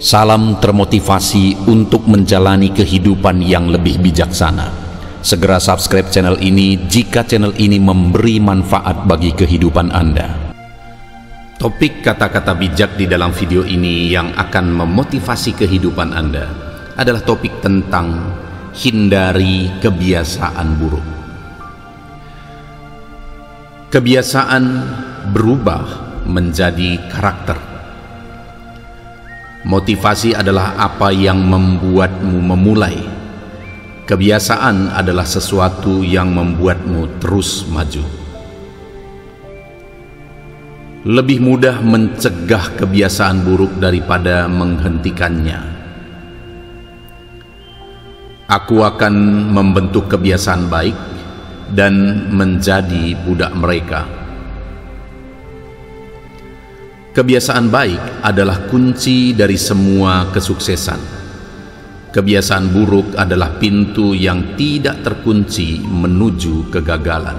Salam termotivasi untuk menjalani kehidupan yang lebih bijaksana. Segera subscribe channel ini jika channel ini memberi manfaat bagi kehidupan Anda. Topik kata-kata bijak di dalam video ini yang akan memotivasi kehidupan Anda adalah topik tentang hindari kebiasaan buruk. Kebiasaan berubah menjadi karakter. Motivasi adalah apa yang membuatmu memulai. Kebiasaan adalah sesuatu yang membuatmu terus maju. Lebih mudah mencegah kebiasaan buruk daripada menghentikannya. Aku akan membentuk kebiasaan baik dan menjadi budak mereka. Kebiasaan baik adalah kunci dari semua kesuksesan. Kebiasaan buruk adalah pintu yang tidak terkunci menuju kegagalan.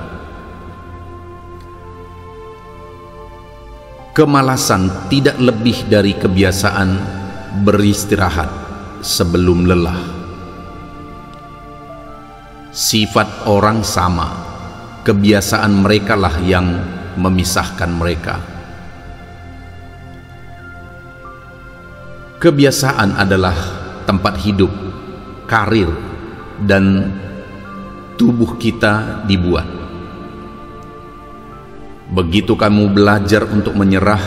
Kemalasan tidak lebih dari kebiasaan beristirahat sebelum lelah. Sifat orang sama, kebiasaan merekalah yang memisahkan mereka. Kebiasaan adalah tempat hidup, karir, dan tubuh kita dibuat. Begitu kamu belajar untuk menyerah,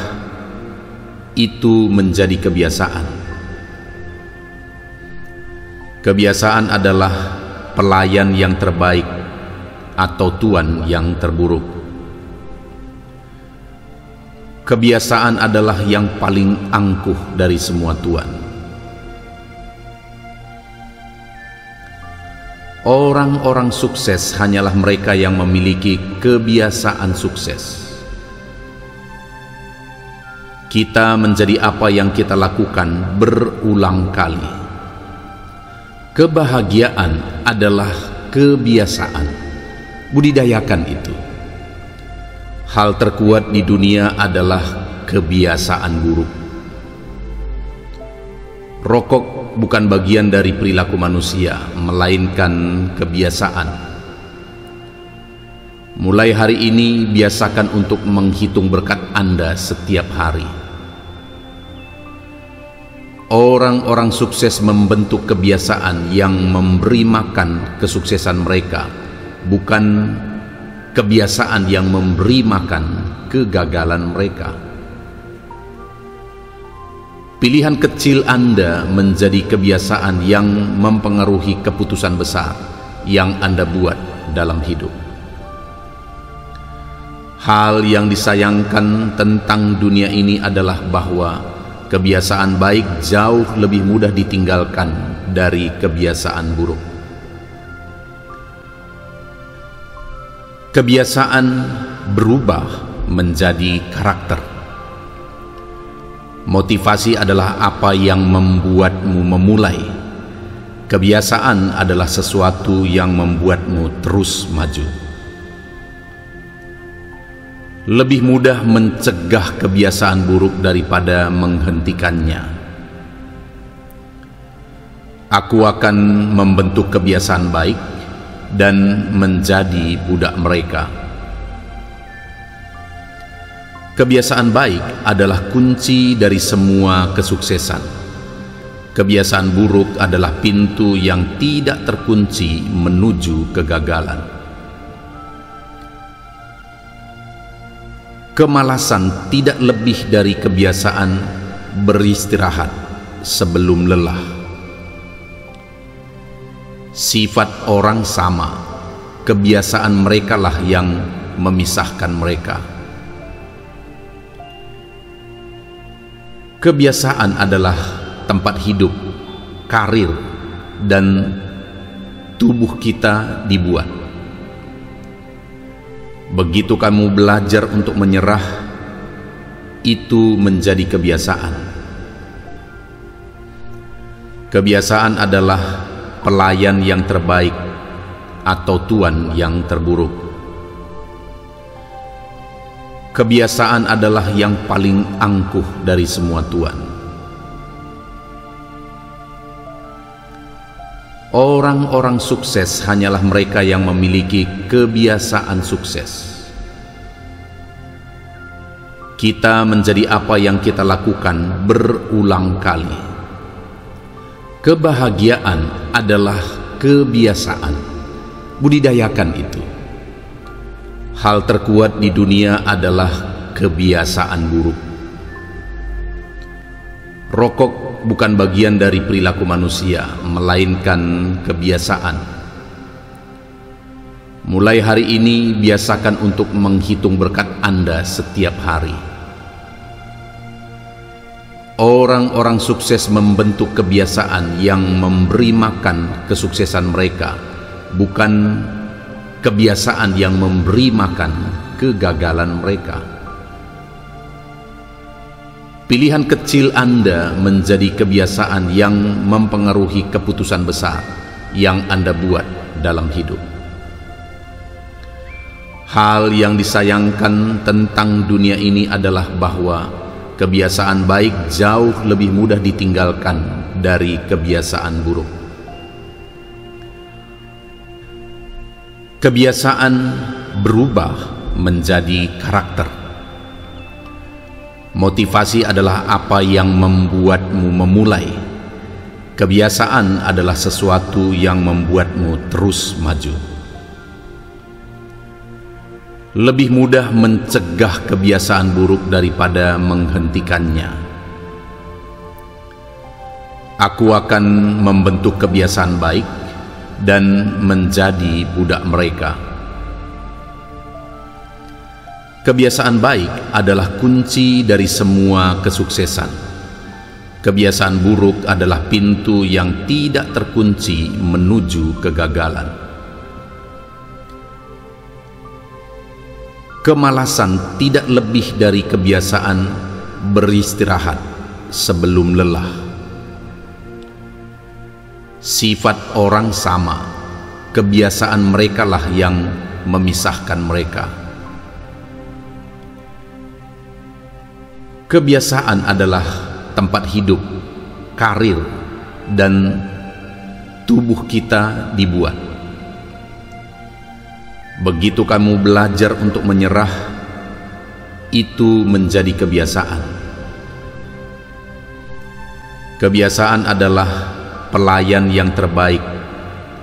itu menjadi kebiasaan. Kebiasaan adalah pelayan yang terbaik atau tuan yang terburuk. Kebiasaan adalah yang paling angkuh dari semua tuan. Orang-orang sukses hanyalah mereka yang memiliki kebiasaan sukses. Kita menjadi apa yang kita lakukan berulang kali. Kebahagiaan adalah kebiasaan. Budidayakan itu. Hal terkuat di dunia adalah kebiasaan buruk. Rokok bukan bagian dari perilaku manusia, melainkan kebiasaan. Mulai hari ini, biasakan untuk menghitung berkat Anda setiap hari. Orang-orang sukses membentuk kebiasaan yang memberi makan kesuksesan mereka, bukan kebiasaan yang memberi makan kegagalan mereka. Pilihan kecil Anda menjadi kebiasaan yang mempengaruhi keputusan besar yang Anda buat dalam hidup. Hal yang disayangkan tentang dunia ini adalah bahwa kebiasaan baik jauh lebih mudah ditinggalkan dari kebiasaan buruk. Kebiasaan berubah menjadi karakter. Motivasi adalah apa yang membuatmu memulai. Kebiasaan adalah sesuatu yang membuatmu terus maju. Lebih mudah mencegah kebiasaan buruk daripada menghentikannya. Aku akan membentuk kebiasaan baik dan menjadi budak mereka. Kebiasaan baik adalah kunci dari semua kesuksesan. Kebiasaan buruk adalah pintu yang tidak terkunci menuju kegagalan. Kemalasan tidak lebih dari kebiasaan beristirahat sebelum lelah. Sifat orang sama, kebiasaan merekalah yang memisahkan mereka. Kebiasaan adalah tempat hidup, karir, dan tubuh kita dibuat. Begitu kamu belajar untuk menyerah, itu menjadi kebiasaan. Kebiasaan adalah pelayan yang terbaik atau tuan yang terburuk. Kebiasaan adalah yang paling angkuh dari semua tuan. Orang-orang sukses hanyalah mereka yang memiliki kebiasaan sukses. Kita menjadi apa yang kita lakukan berulang kali. Kebahagiaan adalah kebiasaan. Budidayakan itu. Hal terkuat di dunia adalah kebiasaan buruk. Rokok bukan bagian dari perilaku manusia, melainkan kebiasaan. Mulai hari ini, biasakan untuk menghitung berkat Anda setiap hari. Orang-orang sukses membentuk kebiasaan yang memberi makan kesuksesan mereka, bukan kebiasaan yang memberi makan kegagalan mereka. Pilihan kecil Anda menjadi kebiasaan yang mempengaruhi keputusan besar yang Anda buat dalam hidup. Hal yang disayangkan tentang dunia ini adalah bahwa kebiasaan baik jauh lebih mudah ditinggalkan dari kebiasaan buruk. Kebiasaan berubah menjadi karakter. Motivasi adalah apa yang membuatmu memulai. Kebiasaan adalah sesuatu yang membuatmu terus maju. Lebih mudah mencegah kebiasaan buruk daripada menghentikannya. Aku akan membentuk kebiasaan baik dan menjadi budak mereka. Kebiasaan baik adalah kunci dari semua kesuksesan. Kebiasaan buruk adalah pintu yang tidak terkunci menuju kegagalan. Kemalasan tidak lebih dari kebiasaan beristirahat sebelum lelah. Sifat orang sama, kebiasaan merekalah yang memisahkan mereka. Kebiasaan adalah tempat hidup, karir, dan tubuh kita dibuat. Begitu kamu belajar untuk menyerah, itu menjadi kebiasaan. Kebiasaan adalah pelayan yang terbaik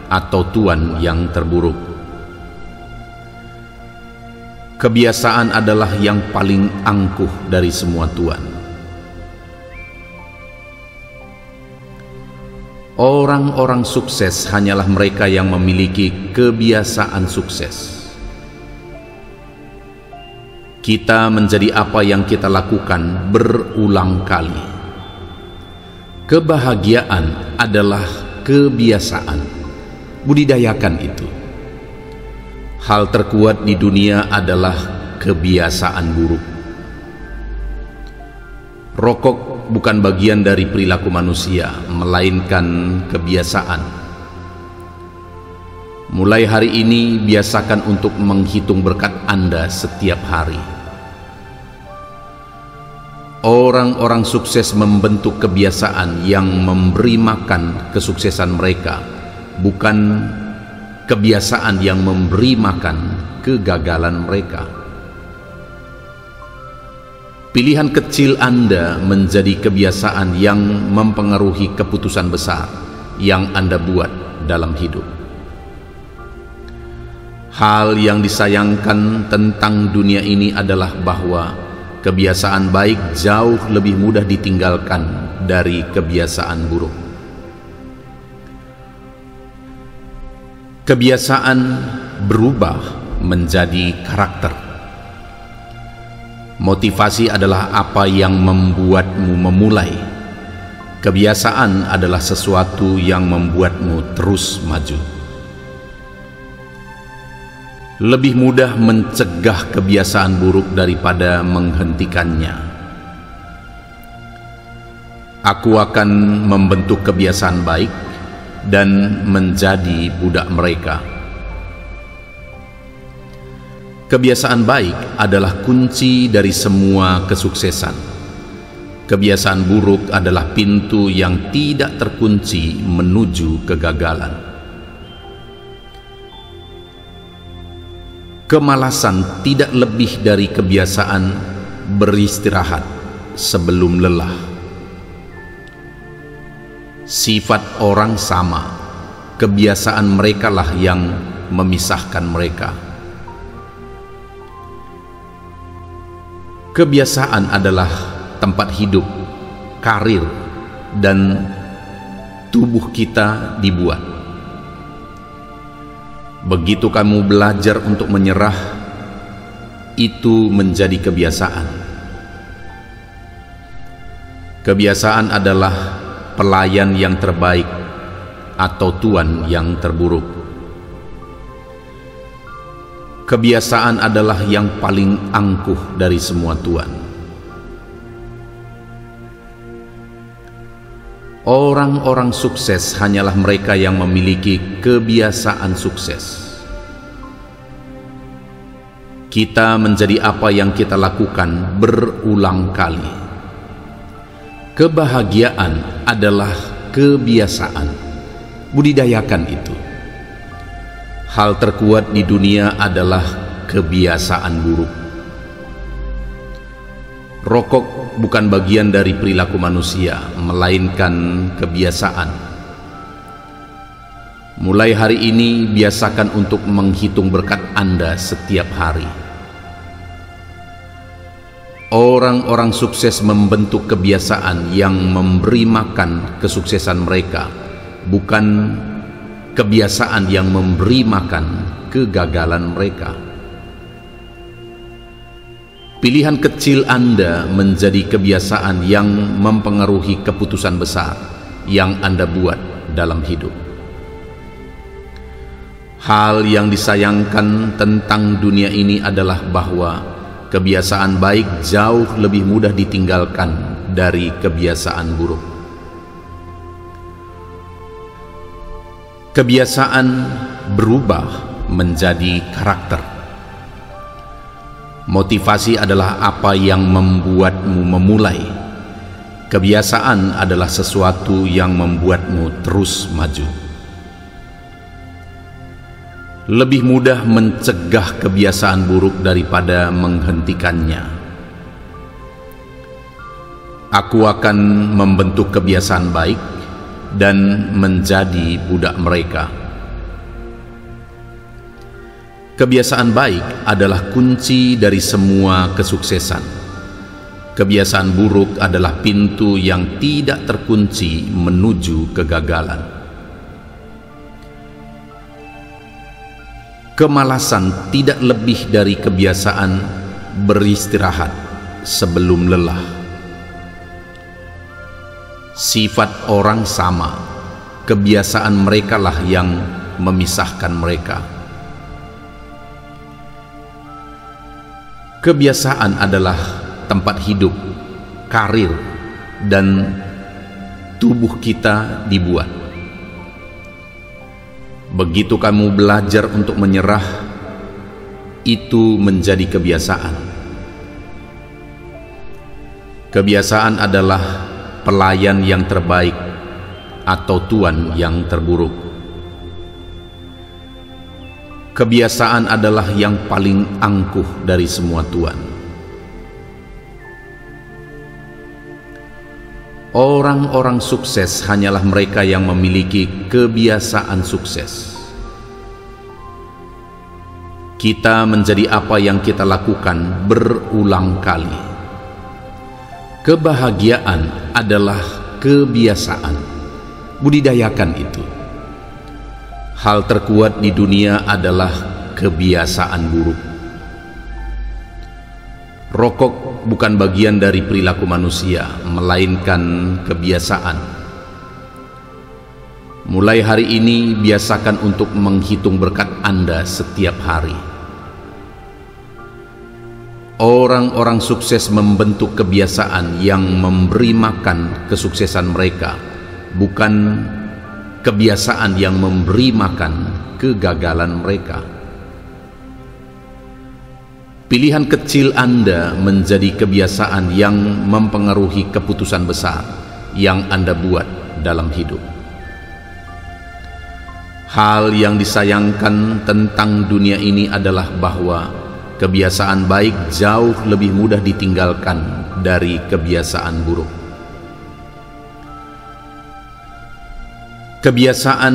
atau tuan yang terburuk. Kebiasaan adalah yang paling angkuh dari semua tuan. Orang-orang sukses hanyalah mereka yang memiliki kebiasaan sukses. Kita menjadi apa yang kita lakukan berulang kali. Kebahagiaan adalah kebiasaan. Budidayakan itu. Hal terkuat di dunia adalah kebiasaan buruk. Rokok bukan bagian dari perilaku manusia, melainkan kebiasaan. Mulai hari ini, biasakan untuk menghitung berkat Anda setiap hari. Orang-orang sukses membentuk kebiasaan yang memberi makan kesuksesan mereka, bukan kebiasaan yang memberi makan kegagalan mereka. Pilihan kecil Anda menjadi kebiasaan yang mempengaruhi keputusan besar yang Anda buat dalam hidup. Hal yang disayangkan tentang dunia ini adalah bahwa kebiasaan baik jauh lebih mudah ditinggalkan dari kebiasaan buruk. Kebiasaan berubah menjadi karakter. Motivasi adalah apa yang membuatmu memulai. Kebiasaan adalah sesuatu yang membuatmu terus maju. Lebih mudah mencegah kebiasaan buruk daripada menghentikannya. Aku akan membentuk kebiasaan baik dan menjadi budak mereka. Kebiasaan baik adalah kunci dari semua kesuksesan. Kebiasaan buruk adalah pintu yang tidak terkunci menuju kegagalan. Kemalasan tidak lebih dari kebiasaan beristirahat sebelum lelah. Sifat orang sama, kebiasaan merekalah yang memisahkan mereka. Kebiasaan adalah tempat hidup, karir, dan tubuh kita dibuat. Begitu kamu belajar untuk menyerah, itu menjadi kebiasaan. Kebiasaan adalah pelayan yang terbaik atau tuan yang terburuk. Kebiasaan adalah yang paling angkuh dari semua tuan. Orang-orang sukses hanyalah mereka yang memiliki kebiasaan sukses. Kita menjadi apa yang kita lakukan berulang kali. Kebahagiaan adalah kebiasaan. Budidayakan itu. Hal terkuat di dunia adalah kebiasaan buruk. Rokok bukan bagian dari perilaku manusia, melainkan kebiasaan. Mulai hari ini, biasakan untuk menghitung berkat Anda setiap hari. Orang-orang sukses membentuk kebiasaan yang memberi makan kesuksesan mereka, bukan kebiasaan yang memberi makan kegagalan mereka. Pilihan kecil Anda menjadi kebiasaan yang mempengaruhi keputusan besar yang Anda buat dalam hidup. Hal yang disayangkan tentang dunia ini adalah bahwa kebiasaan baik jauh lebih mudah ditinggalkan dari kebiasaan buruk. Kebiasaan berubah menjadi karakter. Motivasi adalah apa yang membuatmu memulai. Kebiasaan adalah sesuatu yang membuatmu terus maju. Lebih mudah mencegah kebiasaan buruk daripada menghentikannya. Aku akan membentuk kebiasaan baik dan menjadi budak mereka. Kebiasaan baik adalah kunci dari semua kesuksesan. Kebiasaan buruk adalah pintu yang tidak terkunci menuju kegagalan. Kemalasan tidak lebih dari kebiasaan beristirahat sebelum lelah. Sifat orang sama, kebiasaan merekalah yang memisahkan mereka. Kebiasaan adalah tempat hidup, karir, dan tubuh kita dibuat. Begitu kamu belajar untuk menyerah, itu menjadi kebiasaan. Kebiasaan adalah pelayan yang terbaik atau tuan yang terburuk. Kebiasaan adalah yang paling angkuh dari semua tuan. Orang-orang sukses hanyalah mereka yang memiliki kebiasaan sukses. Kita menjadi apa yang kita lakukan berulang kali. Kebahagiaan adalah kebiasaan. Budidayakan itu. Hal terkuat di dunia adalah kebiasaan buruk. Rokok bukan bagian dari perilaku manusia, melainkan kebiasaan. Mulai hari ini, biasakan untuk menghitung berkat Anda setiap hari. Orang-orang sukses membentuk kebiasaan yang memberi makan kesuksesan mereka, bukan kebiasaan yang memberi makan kegagalan mereka. Pilihan kecil Anda menjadi kebiasaan yang mempengaruhi keputusan besar yang Anda buat dalam hidup. Hal yang disayangkan tentang dunia ini adalah bahwa kebiasaan baik jauh lebih mudah ditinggalkan dari kebiasaan buruk. Kebiasaan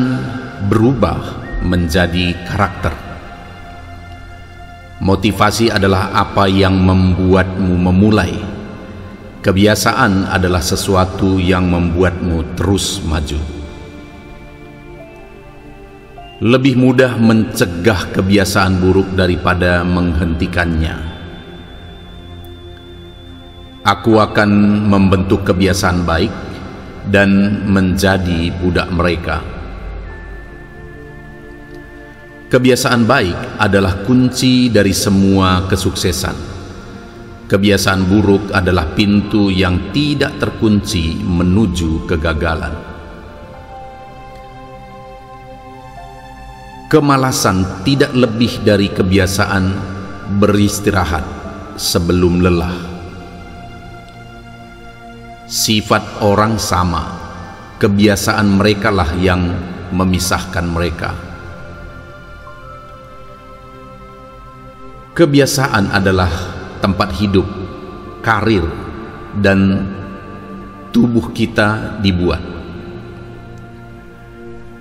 berubah menjadi karakter. Motivasi adalah apa yang membuatmu memulai. Kebiasaan adalah sesuatu yang membuatmu terus maju. Lebih mudah mencegah kebiasaan buruk daripada menghentikannya. Aku akan membentuk kebiasaan baik dan menjadi budak mereka. Kebiasaan baik adalah kunci dari semua kesuksesan. Kebiasaan buruk adalah pintu yang tidak terkunci menuju kegagalan. Kemalasan tidak lebih dari kebiasaan beristirahat sebelum lelah. Sifat orang sama, kebiasaan merekalah yang memisahkan mereka. Kebiasaan adalah tempat hidup, karir, dan tubuh kita dibuat.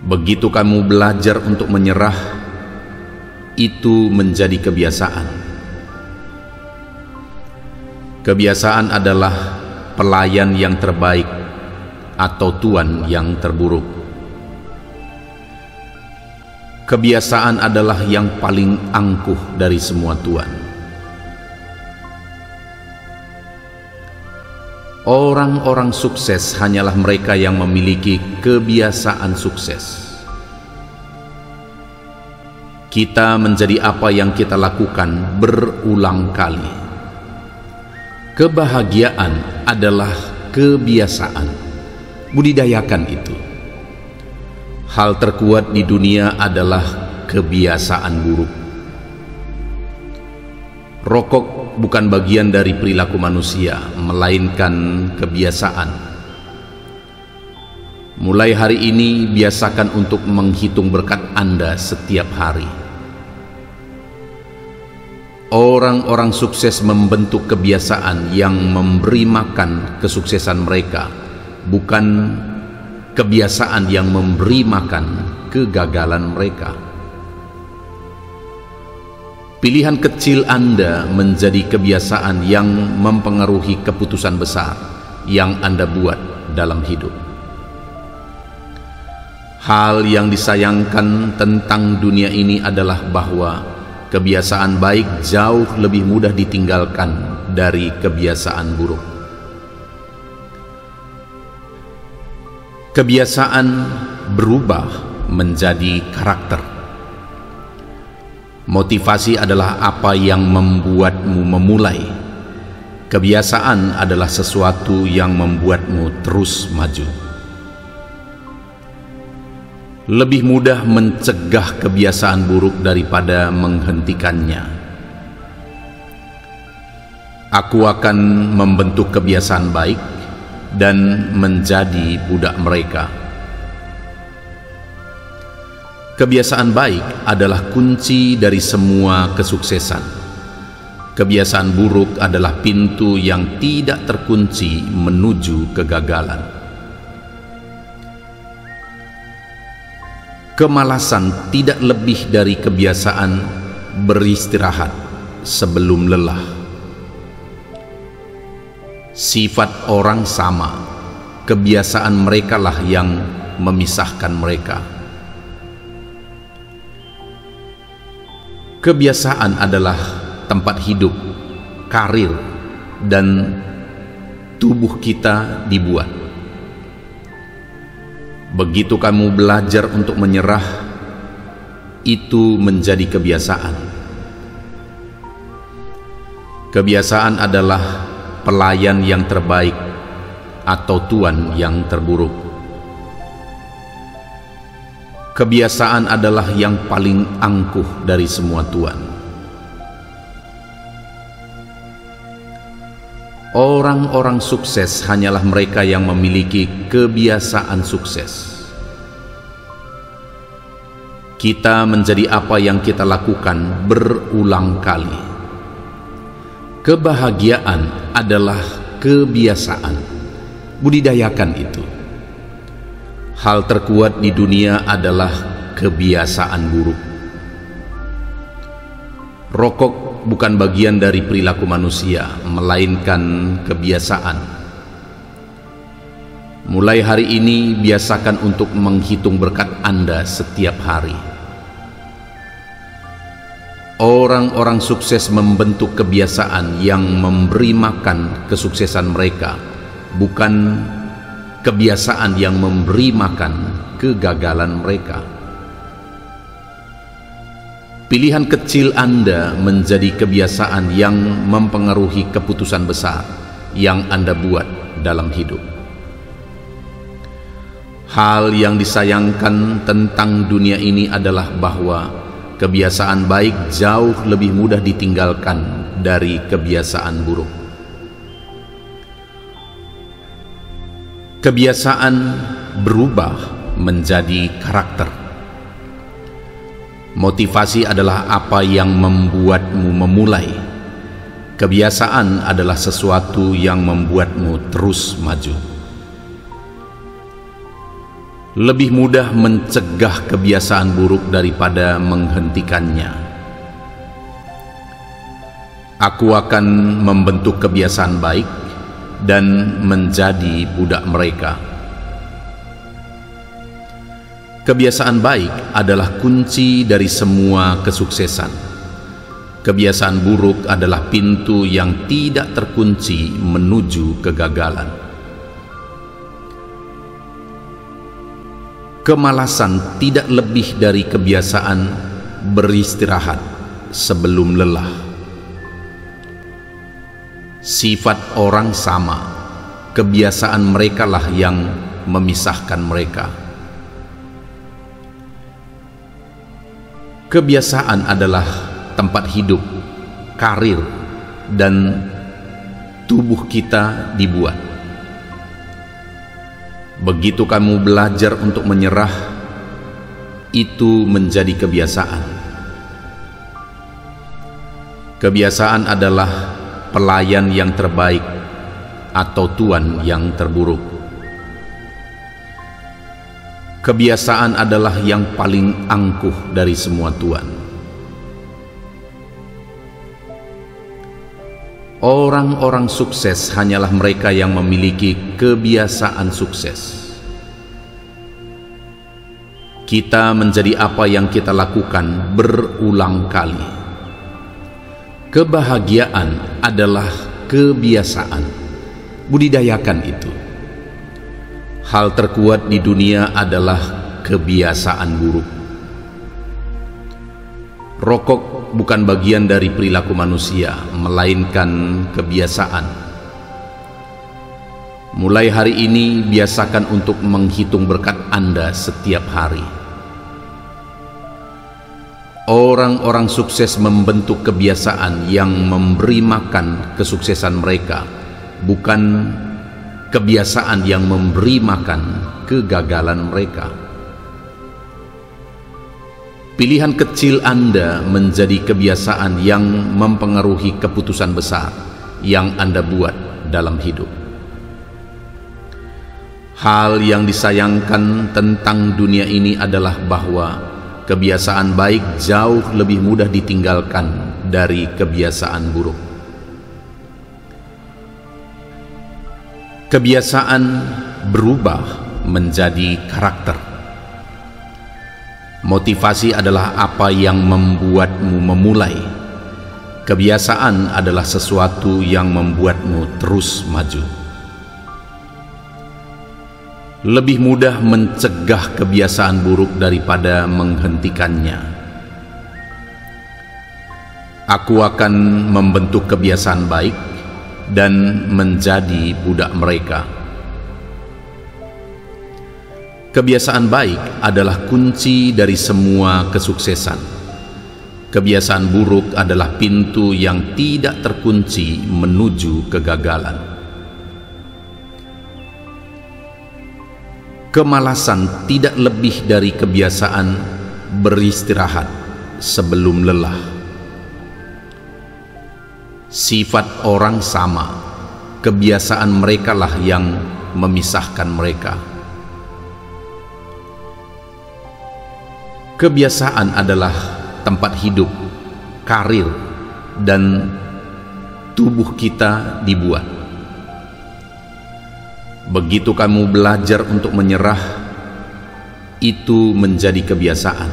Begitu kamu belajar untuk menyerah, itu menjadi kebiasaan. Kebiasaan adalah pelayan yang terbaik atau tuan yang terburuk. Kebiasaan adalah yang paling angkuh dari semua tuan. Orang-orang sukses hanyalah mereka yang memiliki kebiasaan sukses. Kita menjadi apa yang kita lakukan berulang kali. Kebahagiaan adalah kebiasaan. Budidayakan itu. Hal terkuat di dunia adalah kebiasaan buruk. Rokok bukan bagian dari perilaku manusia, melainkan kebiasaan. Mulai hari ini, biasakan untuk menghitung berkat Anda setiap hari. Orang-orang sukses membentuk kebiasaan yang memberi makan kesuksesan mereka, bukan kebiasaan yang memberi makan kegagalan mereka. Pilihan kecil Anda menjadi kebiasaan yang mempengaruhi keputusan besar yang Anda buat dalam hidup. Hal yang disayangkan tentang dunia ini adalah bahwa kebiasaan baik jauh lebih mudah ditinggalkan dari kebiasaan buruk. Kebiasaan berubah menjadi karakter. Motivasi adalah apa yang membuatmu memulai. Kebiasaan adalah sesuatu yang membuatmu terus maju. Lebih mudah mencegah kebiasaan buruk daripada menghentikannya. Aku akan membentuk kebiasaan baik dan menjadi budak mereka. Kebiasaan baik adalah kunci dari semua kesuksesan. Kebiasaan buruk adalah pintu yang tidak terkunci menuju kegagalan. Kemalasan tidak lebih dari kebiasaan beristirahat sebelum lelah. Sifat orang sama, kebiasaan merekalah yang memisahkan mereka. Kebiasaan adalah tempat hidup, karir, dan tubuh kita dibuat. Begitu kamu belajar untuk menyerah, itu menjadi kebiasaan. Kebiasaan adalah pelayan yang terbaik atau tuan yang terburuk. Kebiasaan adalah yang paling angkuh dari semua tuan. Orang-orang sukses hanyalah mereka yang memiliki kebiasaan sukses. Kita menjadi apa yang kita lakukan berulang kali. Kebahagiaan adalah kebiasaan. Budidayakan itu. Hal terkuat di dunia adalah kebiasaan buruk. Rokok bukan bagian dari perilaku manusia, melainkan kebiasaan. Mulai hari ini, biasakan untuk menghitung berkat Anda setiap hari. Orang-orang sukses membentuk kebiasaan yang memberi makan kesuksesan mereka, bukan kebiasaan yang memberi makan kegagalan mereka. Pilihan kecil Anda menjadi kebiasaan yang mempengaruhi keputusan besar yang Anda buat dalam hidup. Hal yang disayangkan tentang dunia ini adalah bahwa kebiasaan baik jauh lebih mudah ditinggalkan dari kebiasaan buruk. Kebiasaan berubah menjadi karakter. Motivasi adalah apa yang membuatmu memulai. Kebiasaan adalah sesuatu yang membuatmu terus maju. Lebih mudah mencegah kebiasaan buruk daripada menghentikannya. Aku akan membentuk kebiasaan baik dan menjadi budak mereka. Kebiasaan baik adalah kunci dari semua kesuksesan. Kebiasaan buruk adalah pintu yang tidak terkunci menuju kegagalan. Kemalasan tidak lebih dari kebiasaan beristirahat sebelum lelah. Sifat orang sama, kebiasaan merekalah yang memisahkan mereka. Kebiasaan adalah tempat hidup, karir, dan tubuh kita dibuat. Begitu kamu belajar untuk menyerah, itu menjadi kebiasaan. Kebiasaan adalah pelayan yang terbaik atau tuan yang terburuk. Kebiasaan adalah yang paling angkuh dari semua tuan. Orang-orang sukses hanyalah mereka yang memiliki kebiasaan sukses. Kita menjadi apa yang kita lakukan berulang kali. Kebahagiaan adalah kebiasaan. Budidayakan itu. Hal terkuat di dunia adalah kebiasaan buruk. Rokok bukan bagian dari perilaku manusia, melainkan kebiasaan. Mulai hari ini, biasakan untuk menghitung berkat Anda setiap hari. Orang-orang sukses membentuk kebiasaan yang memberi makan kesuksesan mereka, bukan kebiasaan yang memberi makan kegagalan mereka. Pilihan kecil Anda menjadi kebiasaan yang mempengaruhi keputusan besar yang Anda buat dalam hidup. Hal yang disayangkan tentang dunia ini adalah bahwa kebiasaan baik jauh lebih mudah ditinggalkan dari kebiasaan buruk. Kebiasaan berubah menjadi karakter. Motivasi adalah apa yang membuatmu memulai. Kebiasaan adalah sesuatu yang membuatmu terus maju. Lebih mudah mencegah kebiasaan buruk daripada menghentikannya. Aku akan membentuk kebiasaan baik dan menjadi budak mereka. Kebiasaan baik adalah kunci dari semua kesuksesan. Kebiasaan buruk adalah pintu yang tidak terkunci menuju kegagalan. Kemalasan tidak lebih dari kebiasaan beristirahat sebelum lelah. Sifat orang sama, kebiasaan merekalah yang memisahkan mereka. Kebiasaan adalah tempat hidup, karir, dan tubuh kita dibuat. Begitu kamu belajar untuk menyerah, itu menjadi kebiasaan.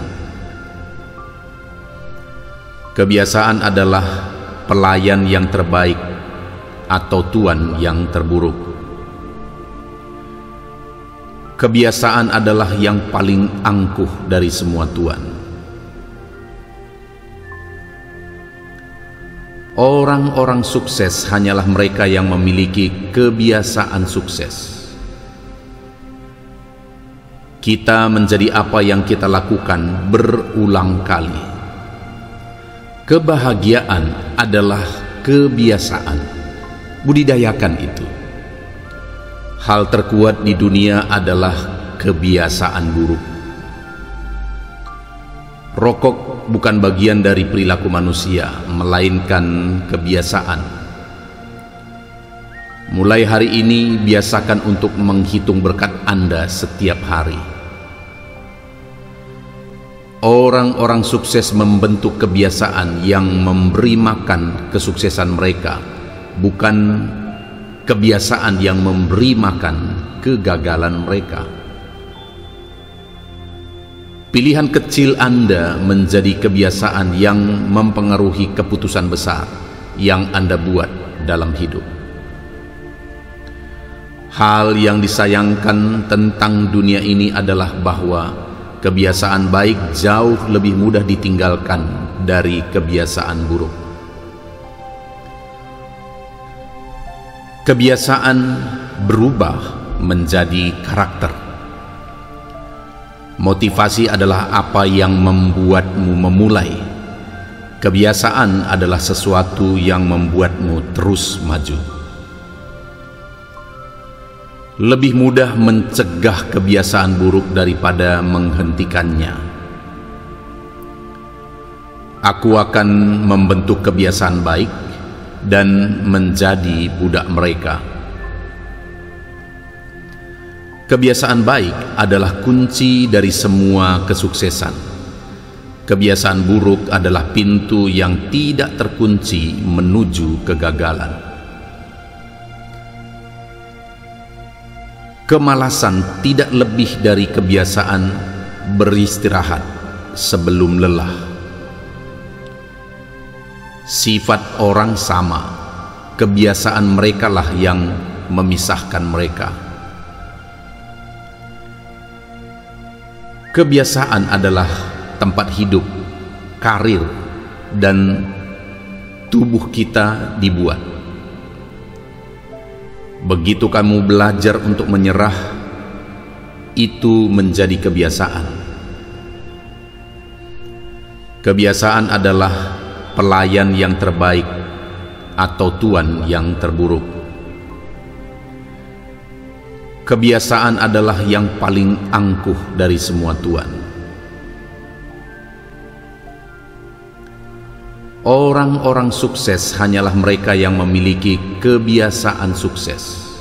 Kebiasaan adalah pelayan yang terbaik atau tuan yang terburuk. Kebiasaan adalah yang paling angkuh dari semua tuan. Orang-orang sukses hanyalah mereka yang memiliki kebiasaan sukses. Kita menjadi apa yang kita lakukan berulang kali. Kebahagiaan adalah kebiasaan. Budidayakan itu. Hal terkuat di dunia adalah kebiasaan buruk. Rokok bukan bagian dari perilaku manusia, melainkan kebiasaan. Mulai hari ini, biasakan untuk menghitung berkat Anda setiap hari. Orang-orang sukses membentuk kebiasaan yang memberi makan kesuksesan mereka, bukan kebiasaan yang memberi makan kegagalan mereka. Pilihan kecil Anda menjadi kebiasaan yang mempengaruhi keputusan besar yang Anda buat dalam hidup. Hal yang disayangkan tentang dunia ini adalah bahwa kebiasaan baik jauh lebih mudah ditinggalkan dari kebiasaan buruk. Kebiasaan berubah menjadi karakter. Motivasi adalah apa yang membuatmu memulai. Kebiasaan adalah sesuatu yang membuatmu terus maju. Lebih mudah mencegah kebiasaan buruk daripada menghentikannya. Aku akan membentuk kebiasaan baik dan menjadi budak mereka. Kebiasaan baik adalah kunci dari semua kesuksesan. Kebiasaan buruk adalah pintu yang tidak terkunci menuju kegagalan. Kemalasan tidak lebih dari kebiasaan beristirahat sebelum lelah. Sifat orang sama, kebiasaan merekalah yang memisahkan mereka. Kebiasaan adalah tempat hidup, karir, dan tubuh kita dibuat. Begitu kamu belajar untuk menyerah, itu menjadi kebiasaan. Kebiasaan adalah pelayan yang terbaik atau tuan yang terburuk. Kebiasaan adalah yang paling angkuh dari semua tuan. Orang-orang sukses hanyalah mereka yang memiliki kebiasaan sukses.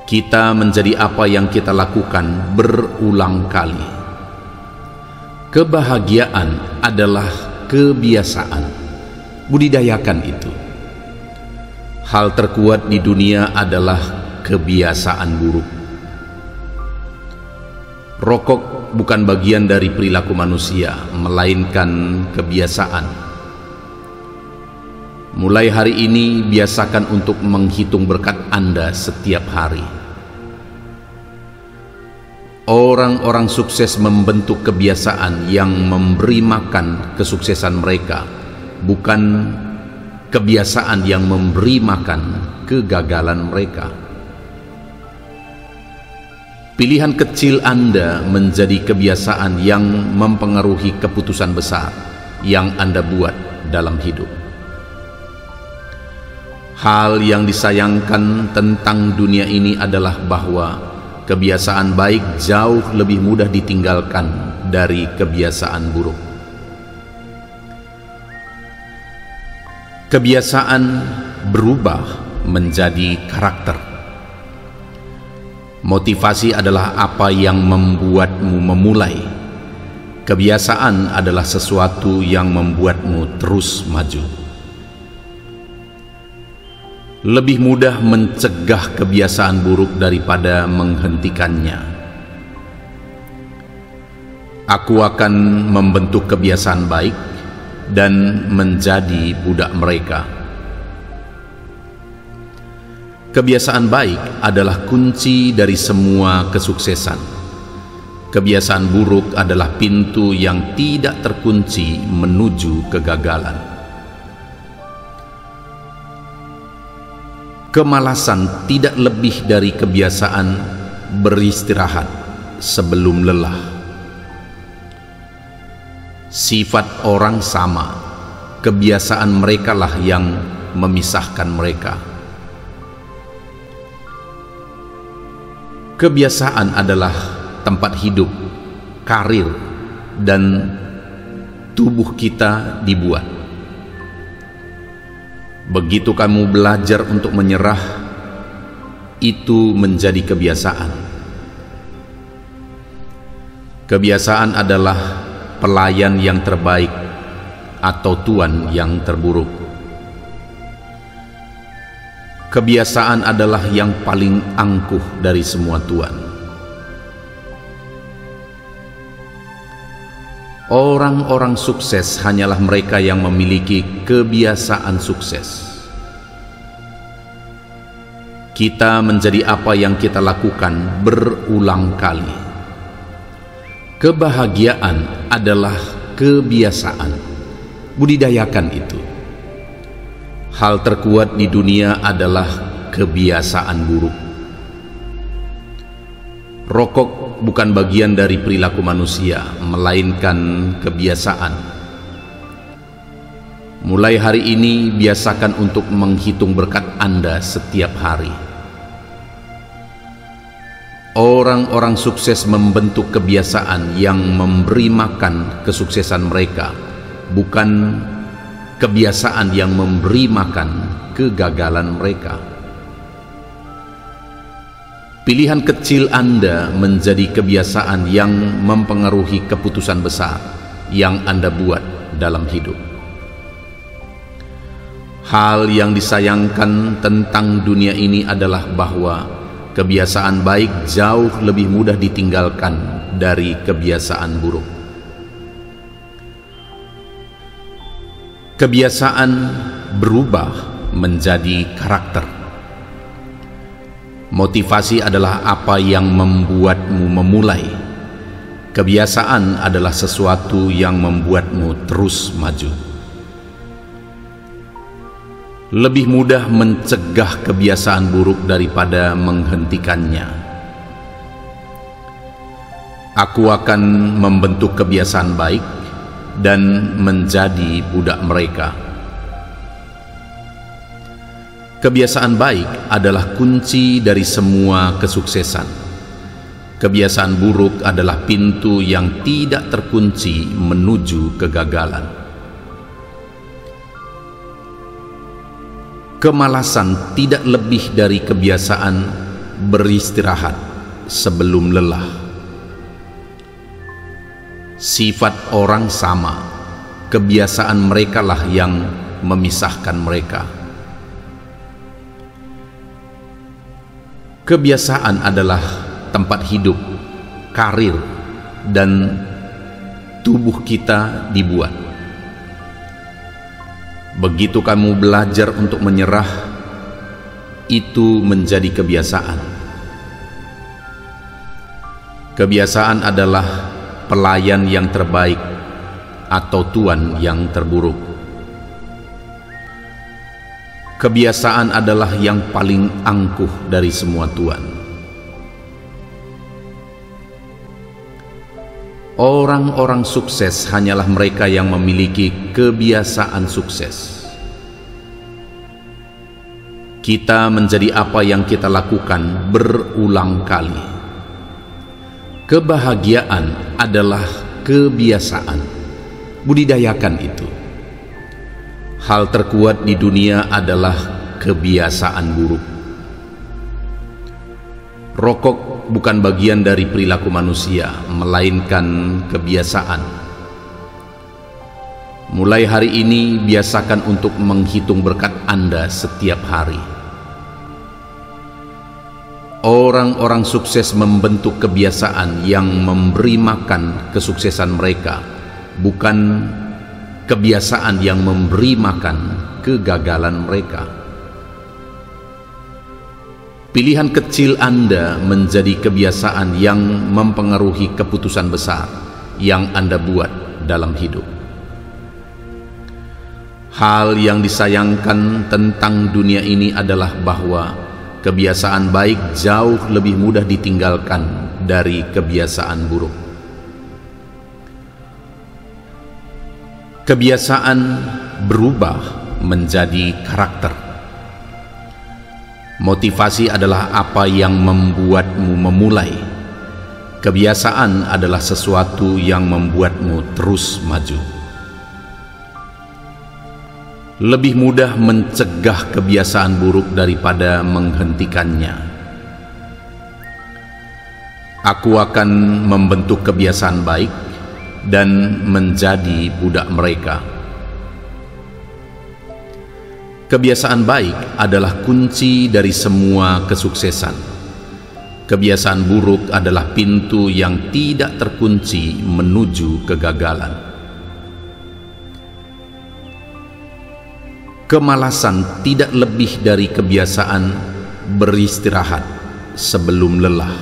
Kita menjadi apa yang kita lakukan berulang kali. Kebahagiaan adalah kebiasaan. Budidayakan itu. Hal terkuat di dunia adalah kebiasaan buruk. Rokok bukan bagian dari perilaku manusia, melainkan kebiasaan. Mulai hari ini, biasakan untuk menghitung berkat Anda setiap hari. Orang-orang sukses membentuk kebiasaan yang memberi makan kesuksesan mereka, bukan kebiasaan yang memberi makan kegagalan mereka. Pilihan kecil Anda menjadi kebiasaan yang mempengaruhi keputusan besar yang Anda buat dalam hidup. Hal yang disayangkan tentang dunia ini adalah bahwa kebiasaan baik jauh lebih mudah ditinggalkan dari kebiasaan buruk. Kebiasaan berubah menjadi karakter. Motivasi adalah apa yang membuatmu memulai. Kebiasaan adalah sesuatu yang membuatmu terus maju. Lebih mudah mencegah kebiasaan buruk daripada menghentikannya. Aku akan membentuk kebiasaan baik dan menjadi budak mereka. Kebiasaan baik adalah kunci dari semua kesuksesan. Kebiasaan buruk adalah pintu yang tidak terkunci menuju kegagalan. Kemalasan tidak lebih dari kebiasaan beristirahat sebelum lelah. Sifat orang sama, kebiasaan merekalah yang memisahkan mereka. Kebiasaan adalah tempat hidup, karir, dan tubuh kita dibuat. Begitu kamu belajar untuk menyerah, itu menjadi kebiasaan. Kebiasaan adalah pelayan yang terbaik atau tuan yang terburuk. Kebiasaan adalah yang paling angkuh dari semua tuan. Orang-orang sukses hanyalah mereka yang memiliki kebiasaan sukses. Kita menjadi apa yang kita lakukan berulang kali. Kebahagiaan adalah kebiasaan. Budidayakan itu. Hal terkuat di dunia adalah kebiasaan buruk. Rokok bukan bagian dari perilaku manusia, melainkan kebiasaan. Mulai hari ini, biasakan untuk menghitung berkat Anda setiap hari. Orang-orang sukses membentuk kebiasaan yang memberi makan kesuksesan mereka, bukan kebiasaan yang memberi makan kegagalan mereka. Pilihan kecil Anda menjadi kebiasaan yang mempengaruhi keputusan besar yang Anda buat dalam hidup. Hal yang disayangkan tentang dunia ini adalah bahwa kebiasaan baik jauh lebih mudah ditinggalkan dari kebiasaan buruk. Kebiasaan berubah menjadi karakter. Motivasi adalah apa yang membuatmu memulai. Kebiasaan adalah sesuatu yang membuatmu terus maju. Lebih mudah mencegah kebiasaan buruk daripada menghentikannya. Aku akan membentuk kebiasaan baik dan menjadi budak mereka. Kebiasaan baik adalah kunci dari semua kesuksesan. Kebiasaan buruk adalah pintu yang tidak terkunci menuju kegagalan. Kemalasan tidak lebih dari kebiasaan beristirahat sebelum lelah. Sifat orang sama, kebiasaan merekalah yang memisahkan mereka. Kebiasaan adalah tempat hidup, karir, dan tubuh kita dibuat. Begitu kamu belajar untuk menyerah, itu menjadi kebiasaan. Kebiasaan adalah pelayan yang terbaik atau tuan yang terburuk. Kebiasaan adalah yang paling angkuh dari semua tuan. Orang-orang sukses hanyalah mereka yang memiliki kebiasaan sukses. Kita menjadi apa yang kita lakukan berulang kali. Kebahagiaan adalah kebiasaan. Budidayakan itu. Hal terkuat di dunia adalah kebiasaan buruk. Rokok bukan bagian dari perilaku manusia, melainkan kebiasaan. Mulai hari ini, biasakan untuk menghitung berkat Anda setiap hari. Orang-orang sukses membentuk kebiasaan yang memberi makan kesuksesan mereka, bukan kebiasaan yang memberi makan kegagalan mereka. Pilihan kecil Anda menjadi kebiasaan yang mempengaruhi keputusan besar yang Anda buat dalam hidup. Hal yang disayangkan tentang dunia ini adalah bahwa kebiasaan baik jauh lebih mudah ditinggalkan dari kebiasaan buruk. Kebiasaan berubah menjadi karakter. Motivasi adalah apa yang membuatmu memulai. Kebiasaan adalah sesuatu yang membuatmu terus maju. Lebih mudah mencegah kebiasaan buruk daripada menghentikannya. Aku akan membentuk kebiasaan baik dan menjadi budak mereka. Kebiasaan baik adalah kunci dari semua kesuksesan. Kebiasaan buruk adalah pintu yang tidak terkunci menuju kegagalan. Kemalasan tidak lebih dari kebiasaan beristirahat sebelum lelah.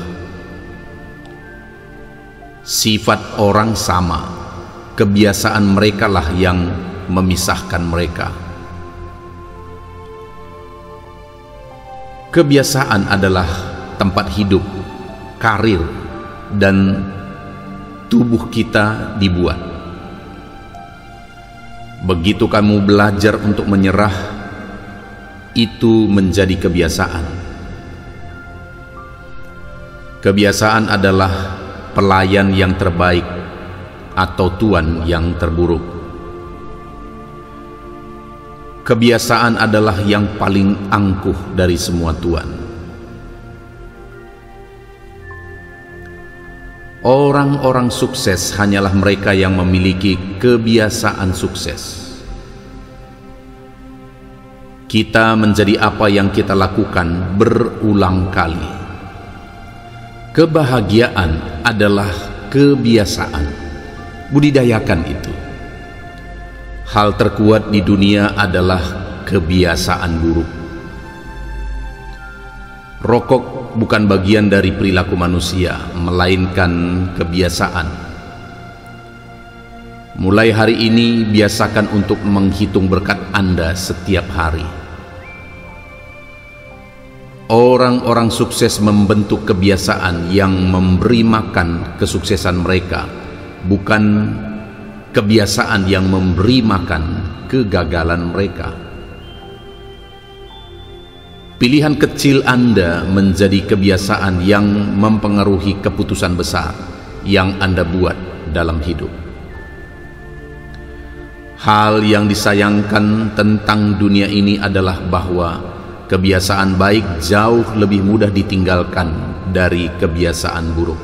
Sifat orang sama, kebiasaan merekalah yang memisahkan mereka. Kebiasaan adalah tempat hidup, karir, dan tubuh kita dibuat. Begitu kamu belajar untuk menyerah, itu menjadi kebiasaan. Kebiasaan adalah pelayan yang terbaik atau tuan yang terburuk. Kebiasaan adalah yang paling angkuh dari semua tuan. Orang-orang sukses hanyalah mereka yang memiliki kebiasaan sukses. Kita menjadi apa yang kita lakukan berulang kali. Kebahagiaan adalah kebiasaan. Budidayakan itu. Hal terkuat di dunia adalah kebiasaan buruk. Rokok bukan bagian dari perilaku manusia, melainkan kebiasaan. Mulai hari ini, biasakan untuk menghitung berkat Anda setiap hari. Orang-orang sukses membentuk kebiasaan yang memberi makan kesuksesan mereka, bukan kebiasaan yang memberi makan kegagalan mereka. Pilihan kecil Anda menjadi kebiasaan yang mempengaruhi keputusan besar yang Anda buat dalam hidup. Hal yang disayangkan tentang dunia ini adalah bahwa kebiasaan baik jauh lebih mudah ditinggalkan dari kebiasaan buruk.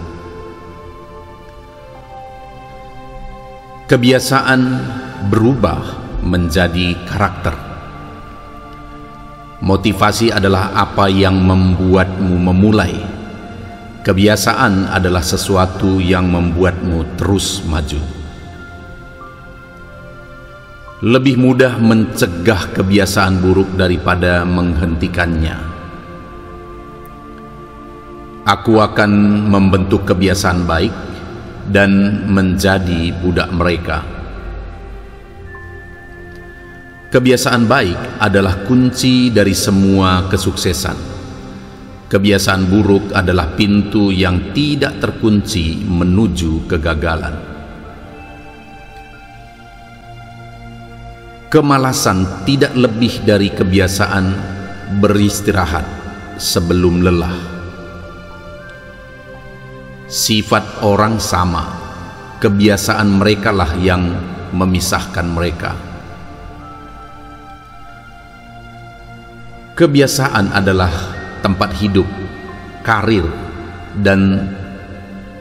Kebiasaan berubah menjadi karakter. Motivasi adalah apa yang membuatmu memulai. Kebiasaan adalah sesuatu yang membuatmu terus maju. Lebih mudah mencegah kebiasaan buruk daripada menghentikannya. Aku akan membentuk kebiasaan baik dan menjadi budak mereka. Kebiasaan baik adalah kunci dari semua kesuksesan. Kebiasaan buruk adalah pintu yang tidak terkunci menuju kegagalan. Kemalasan tidak lebih dari kebiasaan beristirahat sebelum lelah. Sifat orang sama, kebiasaan mereka lah yang memisahkan mereka. Kebiasaan adalah tempat hidup, karir, dan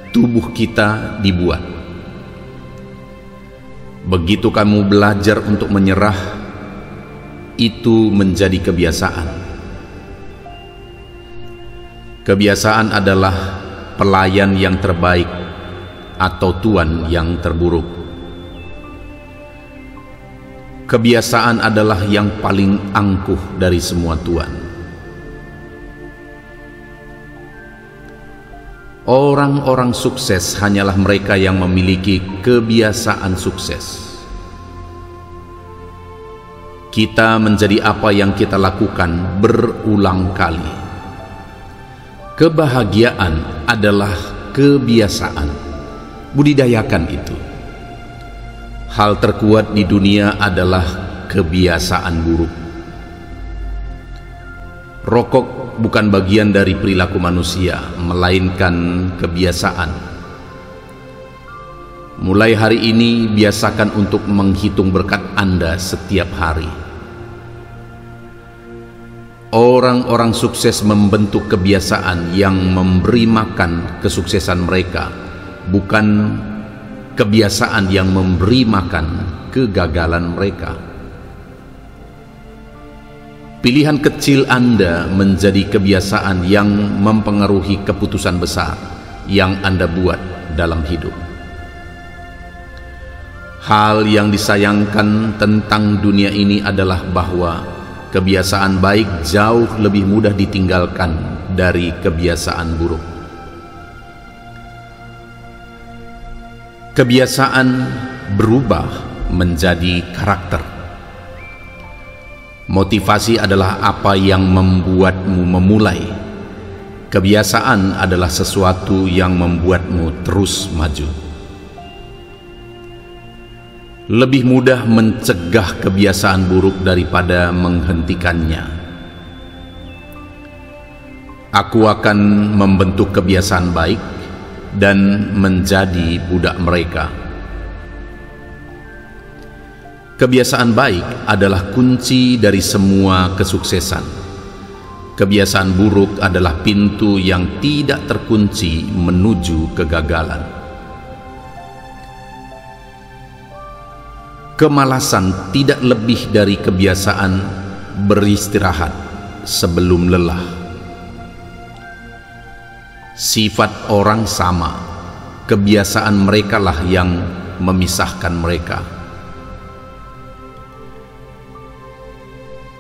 tubuh kita dibuat. Begitu kamu belajar untuk menyerah, itu menjadi kebiasaan. Kebiasaan adalah pelayan yang terbaik atau tuan yang terburuk. Kebiasaan adalah yang paling angkuh dari semua tuan. Orang-orang sukses hanyalah mereka yang memiliki kebiasaan sukses. Kita menjadi apa yang kita lakukan berulang kali. Kebahagiaan adalah kebiasaan. Budidayakan itu. Hal terkuat di dunia adalah kebiasaan buruk. Rokok bukan bagian dari perilaku manusia, melainkan kebiasaan. Mulai hari ini, biasakan untuk menghitung berkat Anda setiap hari. Orang-orang sukses membentuk kebiasaan yang memberi makan kesuksesan mereka, bukan kebiasaan yang memberi makan kegagalan mereka. Pilihan kecil Anda menjadi kebiasaan yang mempengaruhi keputusan besar yang Anda buat dalam hidup. Hal yang disayangkan tentang dunia ini adalah bahwa kebiasaan baik jauh lebih mudah ditinggalkan dari kebiasaan buruk. Kebiasaan berubah menjadi karakter. Motivasi adalah apa yang membuatmu memulai. Kebiasaan adalah sesuatu yang membuatmu terus maju. Lebih mudah mencegah kebiasaan buruk daripada menghentikannya. Aku akan membentuk kebiasaan baik dan menjadi budak mereka. Kebiasaan baik adalah kunci dari semua kesuksesan. Kebiasaan buruk adalah pintu yang tidak terkunci menuju kegagalan. Kemalasan tidak lebih dari kebiasaan beristirahat sebelum lelah. Sifat orang sama, kebiasaan mereka lah yang memisahkan mereka.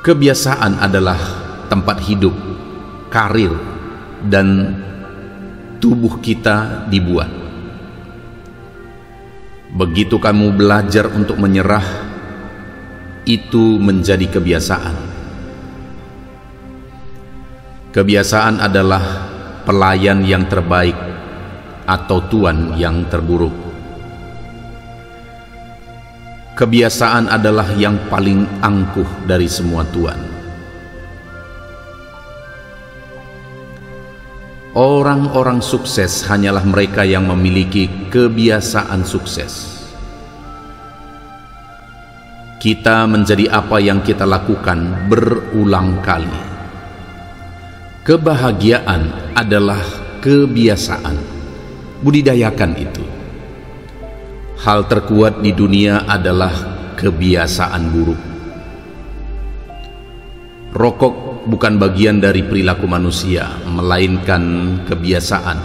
Kebiasaan adalah tempat hidup, karir, dan tubuh kita dibuat. Begitu kamu belajar untuk menyerah, itu menjadi kebiasaan. Kebiasaan adalah pelayan yang terbaik atau tuan yang terburuk. Kebiasaan adalah yang paling angkuh dari semua tuan. Orang-orang sukses hanyalah mereka yang memiliki kebiasaan sukses. Kita menjadi apa yang kita lakukan berulang kali. Kebahagiaan adalah kebiasaan. Budidayakan itu. Hal terkuat di dunia adalah kebiasaan buruk. Rokok bukan bagian dari perilaku manusia, melainkan kebiasaan.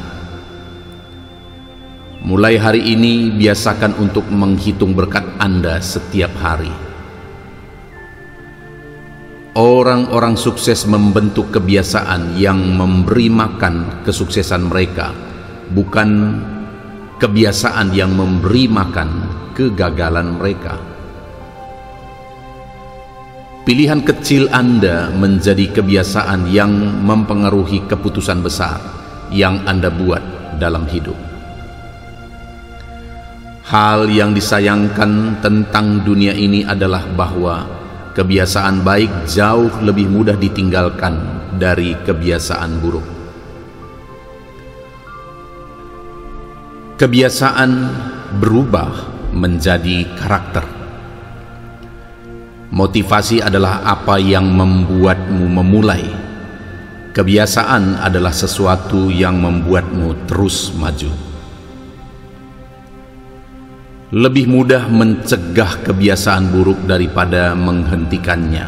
Mulai hari ini, biasakan untuk menghitung berkat Anda setiap hari. Orang-orang sukses membentuk kebiasaan yang memberi makan kesuksesan mereka, bukan kebiasaan yang memberi makan kegagalan mereka. Pilihan kecil Anda menjadi kebiasaan yang mempengaruhi keputusan besar yang Anda buat dalam hidup. Hal yang disayangkan tentang dunia ini adalah bahwa kebiasaan baik jauh lebih mudah ditinggalkan dari kebiasaan buruk. Kebiasaan berubah menjadi karakter. Motivasi adalah apa yang membuatmu memulai. Kebiasaan adalah sesuatu yang membuatmu terus maju. Lebih mudah mencegah kebiasaan buruk daripada menghentikannya.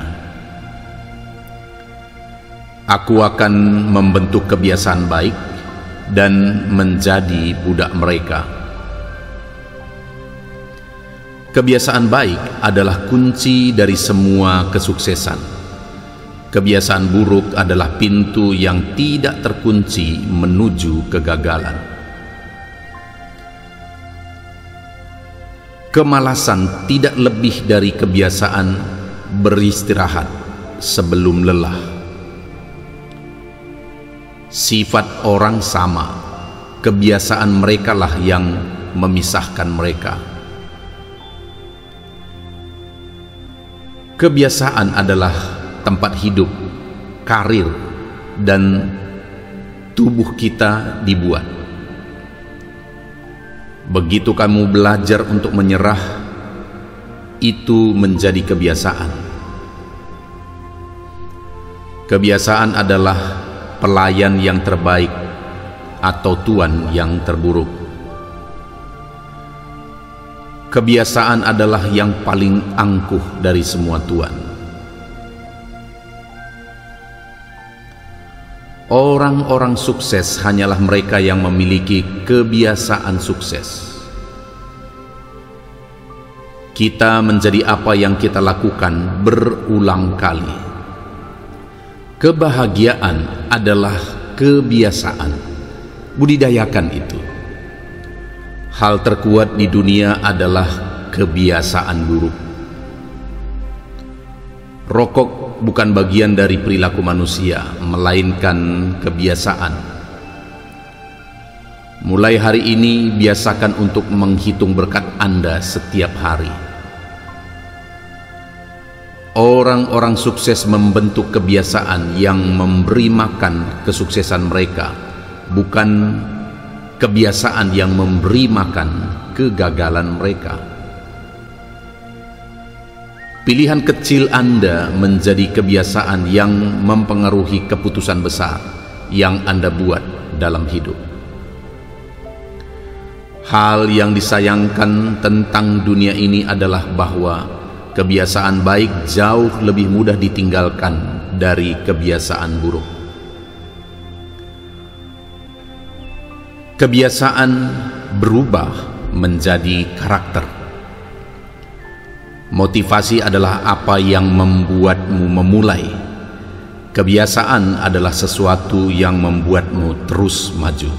Aku akan membentuk kebiasaan baik dan menjadi budak mereka. Kebiasaan baik adalah kunci dari semua kesuksesan. Kebiasaan buruk adalah pintu yang tidak terkunci menuju kegagalan. Kemalasan tidak lebih dari kebiasaan beristirahat sebelum lelah. Sifat orang sama, kebiasaan mereka lah yang memisahkan mereka. Kebiasaan adalah tempat hidup, karir, dan tubuh kita dibuat. Begitu kamu belajar untuk menyerah, itu menjadi kebiasaan. Kebiasaan adalah pelayan yang terbaik atau tuan yang terburuk. Kebiasaan adalah yang paling angkuh dari semua tuan. Orang-orang sukses hanyalah mereka yang memiliki kebiasaan sukses. Kita menjadi apa yang kita lakukan berulang kali. Kebahagiaan adalah kebiasaan. Budidayakan itu. Hal terkuat di dunia adalah kebiasaan buruk. Rokok bukan bagian dari perilaku manusia, melainkan kebiasaan. Mulai hari ini, biasakan untuk menghitung berkat Anda setiap hari. Orang-orang sukses membentuk kebiasaan yang memberi makan kesuksesan mereka, bukan kebiasaan yang memberi makan kegagalan mereka. Pilihan kecil Anda menjadi kebiasaan yang mempengaruhi keputusan besar yang Anda buat dalam hidup. Hal yang disayangkan tentang dunia ini adalah bahwa kebiasaan baik jauh lebih mudah ditinggalkan dari kebiasaan buruk. Kebiasaan berubah menjadi karakter. Motivasi adalah apa yang membuatmu memulai. Kebiasaan adalah sesuatu yang membuatmu terus maju.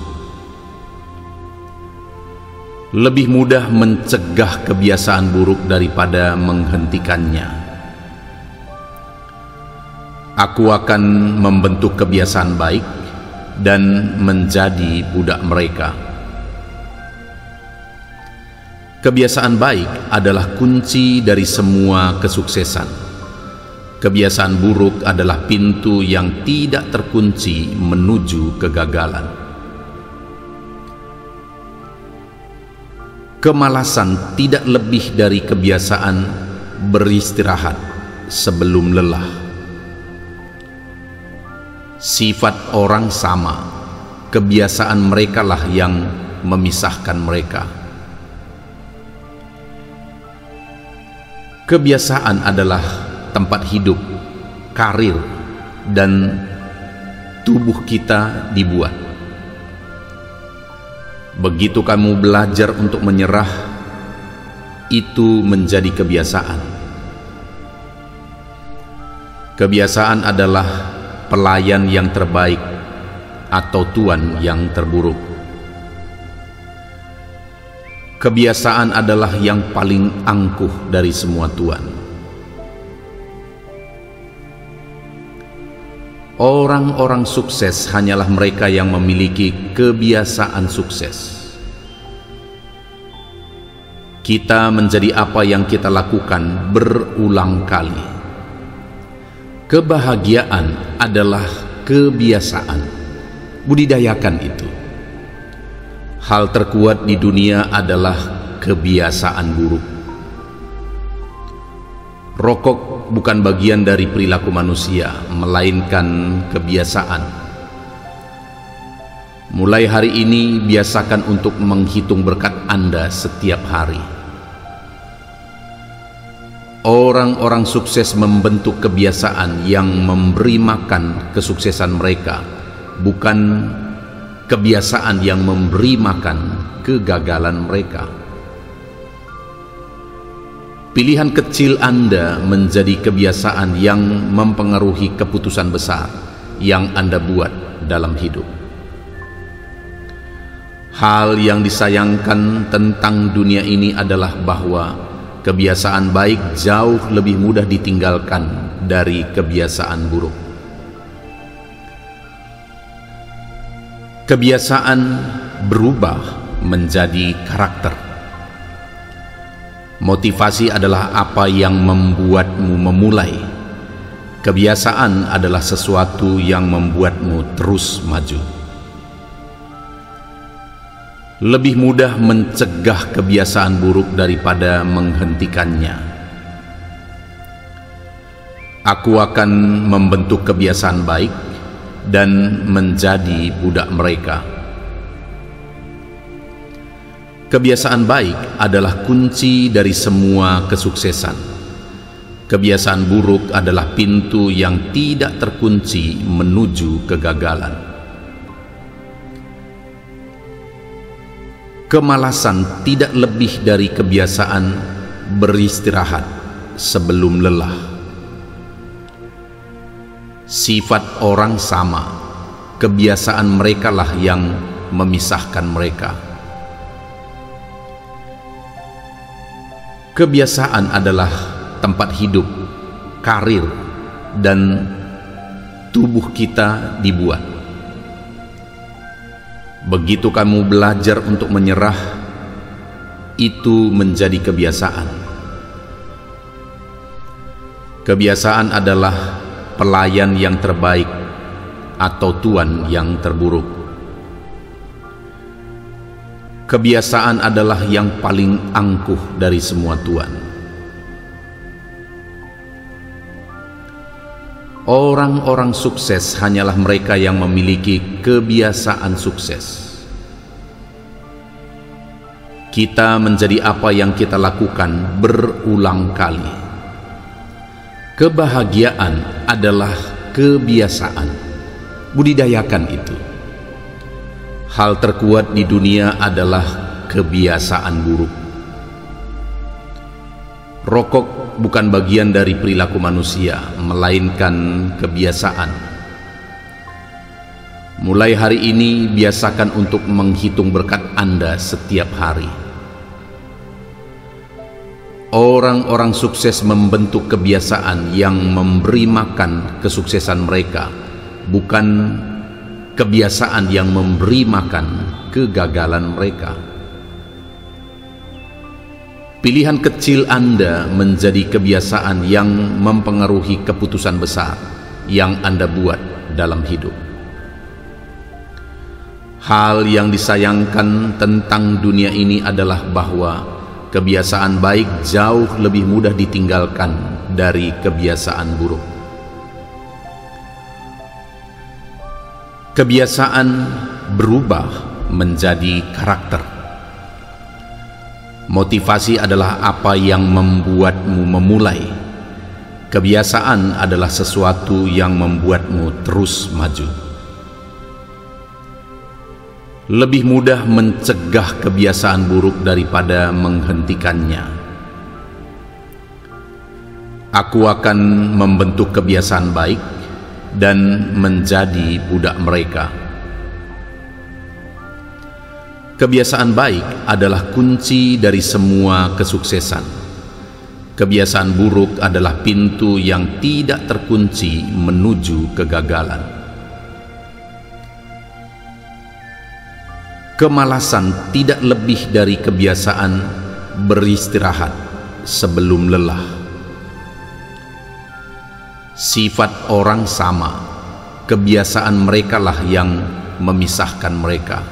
Lebih mudah mencegah kebiasaan buruk daripada menghentikannya. Aku akan membentuk kebiasaan baik dan menjadi budak mereka. Kebiasaan baik adalah kunci dari semua kesuksesan. Kebiasaan buruk adalah pintu yang tidak terkunci menuju kegagalan. Kemalasan tidak lebih dari kebiasaan beristirahat sebelum lelah. Sifat orang sama, kebiasaan mereka lah yang memisahkan mereka. Kebiasaan adalah tempat hidup, karir, dan tubuh kita dibuat. Begitu kamu belajar untuk menyerah, itu menjadi kebiasaan. Kebiasaan adalah pelayan yang terbaik atau tuan yang terburuk. Kebiasaan adalah yang paling angkuh dari semua tuan. Orang-orang sukses hanyalah mereka yang memiliki kebiasaan sukses. Kita menjadi apa yang kita lakukan berulang kali. Kebahagiaan adalah kebiasaan. Budidayakan itu. Hal terkuat di dunia adalah kebiasaan buruk. Rokok bukan bagian dari perilaku manusia, melainkan kebiasaan. Mulai hari ini, biasakan untuk menghitung berkat Anda setiap hari. Orang-orang sukses membentuk kebiasaan yang memberi makan kesuksesan mereka, bukan kebiasaan yang memberi makan kegagalan mereka. Pilihan kecil Anda menjadi kebiasaan yang mempengaruhi keputusan besar yang Anda buat dalam hidup. Hal yang disayangkan tentang dunia ini adalah bahwa kebiasaan baik jauh lebih mudah ditinggalkan dari kebiasaan buruk. Kebiasaan berubah menjadi karakter. Motivasi adalah apa yang membuatmu memulai. Kebiasaan adalah sesuatu yang membuatmu terus maju. Lebih mudah mencegah kebiasaan buruk daripada menghentikannya. Aku akan membentuk kebiasaan baik dan menjadi budak mereka. Kebiasaan baik adalah kunci dari semua kesuksesan. Kebiasaan buruk adalah pintu yang tidak terkunci menuju kegagalan. Kemalasan tidak lebih dari kebiasaan beristirahat sebelum lelah. Sifat orang sama, kebiasaan merekalah yang memisahkan mereka. Kebiasaan adalah tempat hidup, karir, dan tubuh kita dibuat. Begitu kamu belajar untuk menyerah, itu menjadi kebiasaan. Kebiasaan adalah pelayan yang terbaik atau tuan yang terburuk. Kebiasaan adalah yang paling angkuh dari semua tuan. Orang-orang sukses hanyalah mereka yang memiliki kebiasaan sukses. Kita menjadi apa yang kita lakukan berulang kali. Kebahagiaan adalah kebiasaan. Budidayakan itu. Hal terkuat di dunia adalah kebiasaan buruk. Rokok bukan bagian dari perilaku manusia, melainkan kebiasaan. Mulai hari ini, biasakan untuk menghitung berkat Anda setiap hari. Orang-orang sukses membentuk kebiasaan yang memberi makan kesuksesan mereka, bukan kebiasaan yang memberi makan kegagalan mereka. Pilihan kecil Anda menjadi kebiasaan yang mempengaruhi keputusan besar yang Anda buat dalam hidup. Hal yang disayangkan tentang dunia ini adalah bahwa kebiasaan baik jauh lebih mudah ditinggalkan dari kebiasaan buruk. Kebiasaan berubah menjadi karakter. Motivasi adalah apa yang membuatmu memulai. Kebiasaan adalah sesuatu yang membuatmu terus maju. Lebih mudah mencegah kebiasaan buruk daripada menghentikannya. Aku akan membentuk kebiasaan baik dan menjadi budak mereka. Kebiasaan baik adalah kunci dari semua kesuksesan. Kebiasaan buruk adalah pintu yang tidak terkunci menuju kegagalan. Kemalasan tidak lebih dari kebiasaan beristirahat sebelum lelah. Sifat orang sama, kebiasaan merekalah yang memisahkan mereka.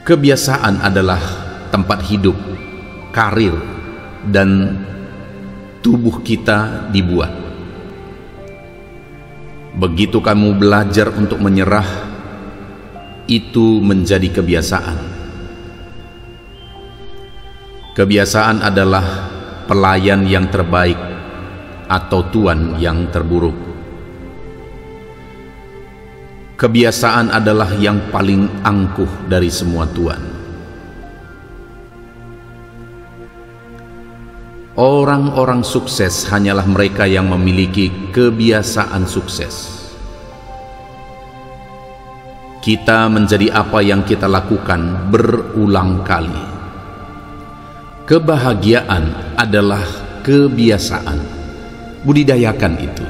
Kebiasaan adalah tempat hidup, karir, dan tubuh kita dibuat. Begitu kamu belajar untuk menyerah, itu menjadi kebiasaan. Kebiasaan adalah pelayan yang terbaik atau tuan yang terburuk. Kebiasaan adalah yang paling angkuh dari semua tuan. Orang-orang sukses hanyalah mereka yang memiliki kebiasaan sukses. Kita menjadi apa yang kita lakukan berulang kali. Kebahagiaan adalah kebiasaan. Budidayakan itu.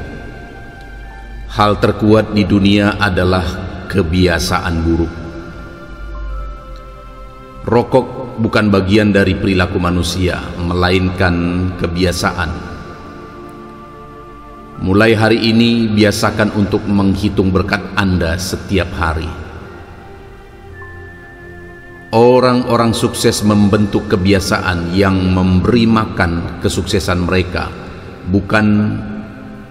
Hal terkuat di dunia adalah kebiasaan buruk. Rokok bukan bagian dari perilaku manusia, melainkan kebiasaan. Mulai hari ini, biasakan untuk menghitung berkat Anda setiap hari. Orang-orang sukses membentuk kebiasaan yang memberi makan kesuksesan mereka, bukan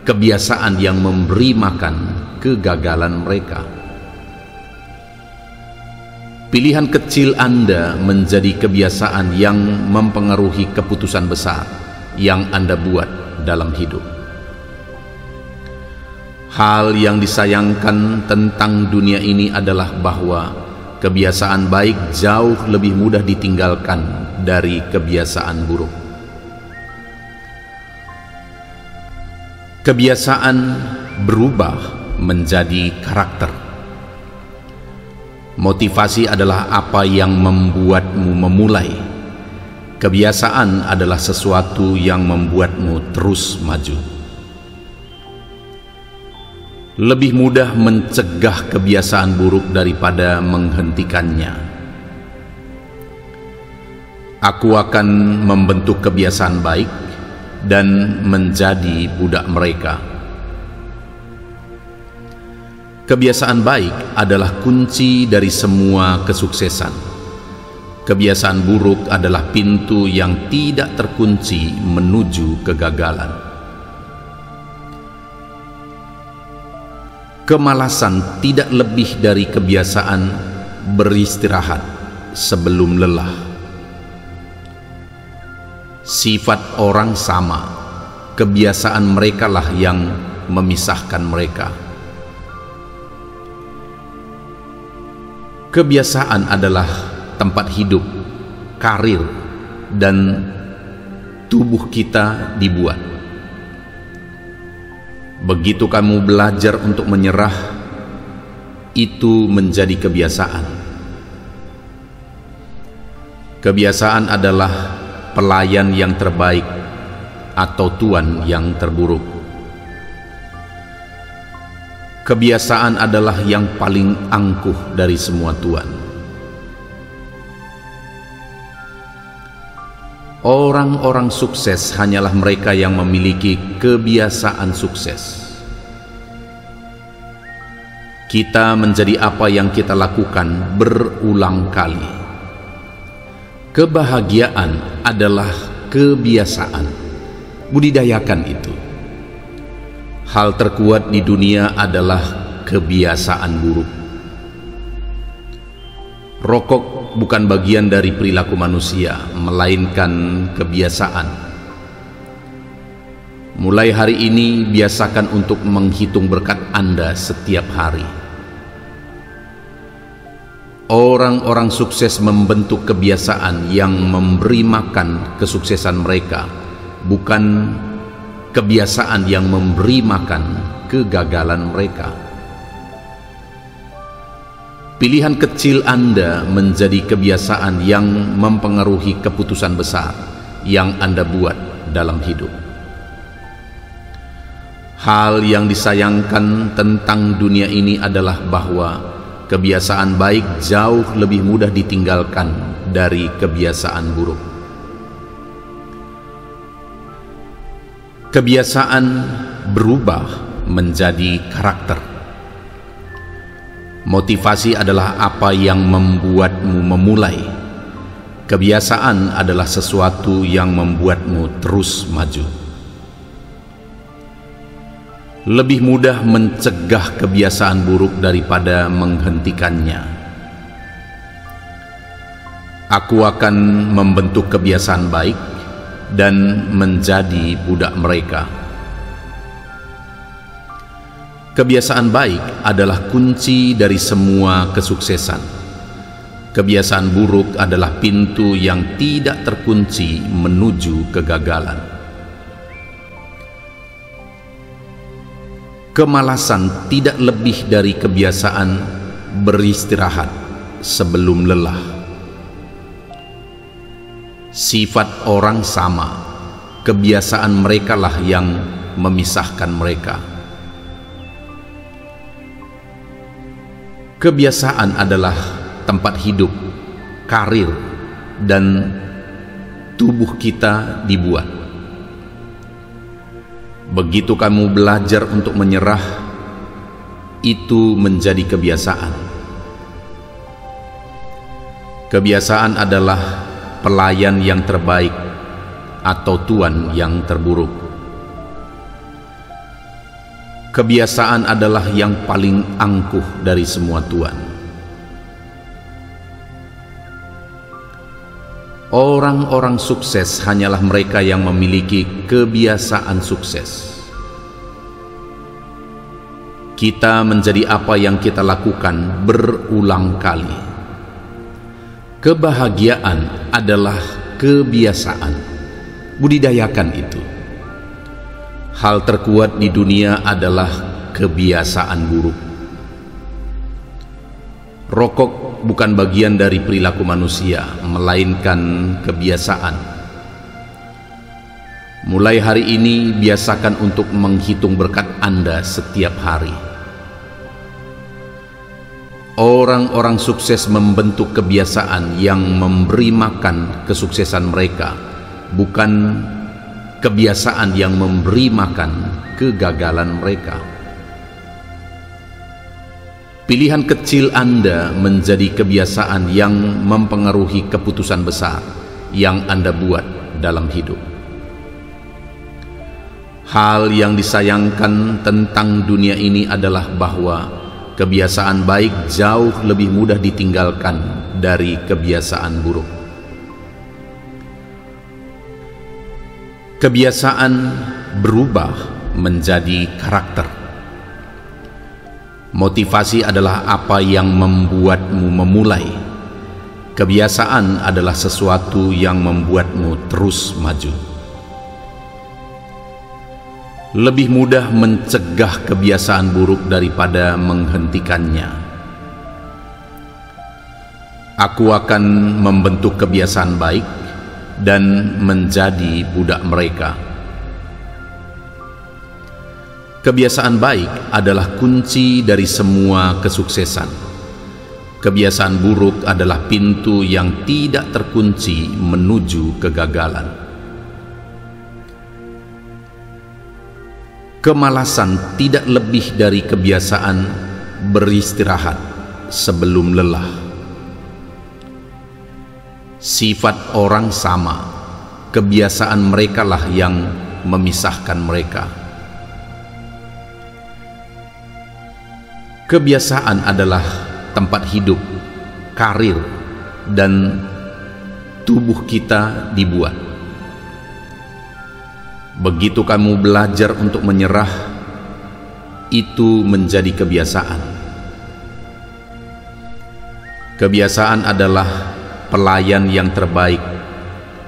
kebiasaan yang memberi makan kegagalan mereka. Pilihan kecil Anda menjadi kebiasaan yang mempengaruhi keputusan besar yang Anda buat dalam hidup. Hal yang disayangkan tentang dunia ini adalah bahwa kebiasaan baik jauh lebih mudah ditinggalkan dari kebiasaan buruk. Kebiasaan berubah menjadi karakter. Motivasi adalah apa yang membuatmu memulai. Kebiasaan adalah sesuatu yang membuatmu terus maju. Lebih mudah mencegah kebiasaan buruk daripada menghentikannya. Aku akan membentuk kebiasaan baik dan menjadi budak mereka. Kebiasaan baik adalah kunci dari semua kesuksesan. Kebiasaan buruk adalah pintu yang tidak terkunci menuju kegagalan. Kemalasan tidak lebih dari kebiasaan beristirahat sebelum lelah. Sifat orang sama, kebiasaan merekalah yang memisahkan mereka. Kebiasaan adalah tempat hidup, karir, dan tubuh kita dibuat. Begitu kamu belajar untuk menyerah, itu menjadi kebiasaan. Kebiasaan adalah pelayan yang terbaik atau tuan yang terburuk. Kebiasaan adalah yang paling angkuh dari semua tuan. Orang-orang sukses hanyalah mereka yang memiliki kebiasaan sukses. Kita menjadi apa yang kita lakukan berulang kali. Kebahagiaan adalah kebiasaan. Budidayakan itu. Hal terkuat di dunia adalah kebiasaan buruk. Rokok bukan bagian dari perilaku manusia, melainkan kebiasaan. Mulai hari ini, biasakan untuk menghitung berkat Anda setiap hari. Orang-orang sukses membentuk kebiasaan yang memberi makan kesuksesan mereka, bukan kebiasaan yang memberi makan kegagalan mereka. Pilihan kecil Anda menjadi kebiasaan yang mempengaruhi keputusan besar yang Anda buat dalam hidup. Hal yang disayangkan tentang dunia ini adalah bahwa kebiasaan baik jauh lebih mudah ditinggalkan dari kebiasaan buruk. Kebiasaan berubah menjadi karakter. Motivasi adalah apa yang membuatmu memulai. Kebiasaan adalah sesuatu yang membuatmu terus maju. Lebih mudah mencegah kebiasaan buruk daripada menghentikannya. Aku akan membentuk kebiasaan baik dan menjadi budak mereka. Kebiasaan baik adalah kunci dari semua kesuksesan. Kebiasaan buruk adalah pintu yang tidak terkunci menuju kegagalan. Kemalasan tidak lebih dari kebiasaan beristirahat sebelum lelah. Sifat orang sama, kebiasaan merekalah yang memisahkan mereka. Kebiasaan adalah tempat hidup, karir, dan tubuh kita dibuat. Begitu kamu belajar untuk menyerah, itu menjadi kebiasaan. Kebiasaan adalah pelayan yang terbaik atau tuan yang terburuk. Kebiasaan adalah yang paling angkuh dari semua tuan. Orang-orang sukses hanyalah mereka yang memiliki kebiasaan sukses. Kita menjadi apa yang kita lakukan berulang kali. Kebahagiaan adalah kebiasaan. Budidayakan itu. Hal terkuat di dunia adalah kebiasaan buruk. Rokok bukan bagian dari perilaku manusia, melainkan kebiasaan. Mulai hari ini, biasakan untuk menghitung berkat Anda setiap hari. Orang-orang sukses membentuk kebiasaan yang memberi makan kesuksesan mereka, bukan kebiasaan yang memberi makan kegagalan mereka. Pilihan kecil Anda menjadi kebiasaan yang mempengaruhi keputusan besar yang Anda buat dalam hidup. Hal yang disayangkan tentang dunia ini adalah bahwa kebiasaan baik jauh lebih mudah ditinggalkan dari kebiasaan buruk. Kebiasaan berubah menjadi karakter. Motivasi adalah apa yang membuatmu memulai. Kebiasaan adalah sesuatu yang membuatmu terus maju. Lebih mudah mencegah kebiasaan buruk daripada menghentikannya. Aku akan membentuk kebiasaan baik dan menjadi budak mereka. Kebiasaan baik adalah kunci dari semua kesuksesan. Kebiasaan buruk adalah pintu yang tidak terkunci menuju kegagalan. Kemalasan tidak lebih dari kebiasaan beristirahat sebelum lelah. Sifat orang sama, kebiasaan merekalah yang memisahkan mereka. Kebiasaan adalah tempat hidup, karir, dan tubuh kita dibuat. Begitu kamu belajar untuk menyerah, itu menjadi kebiasaan. Kebiasaan adalah pelayan yang terbaik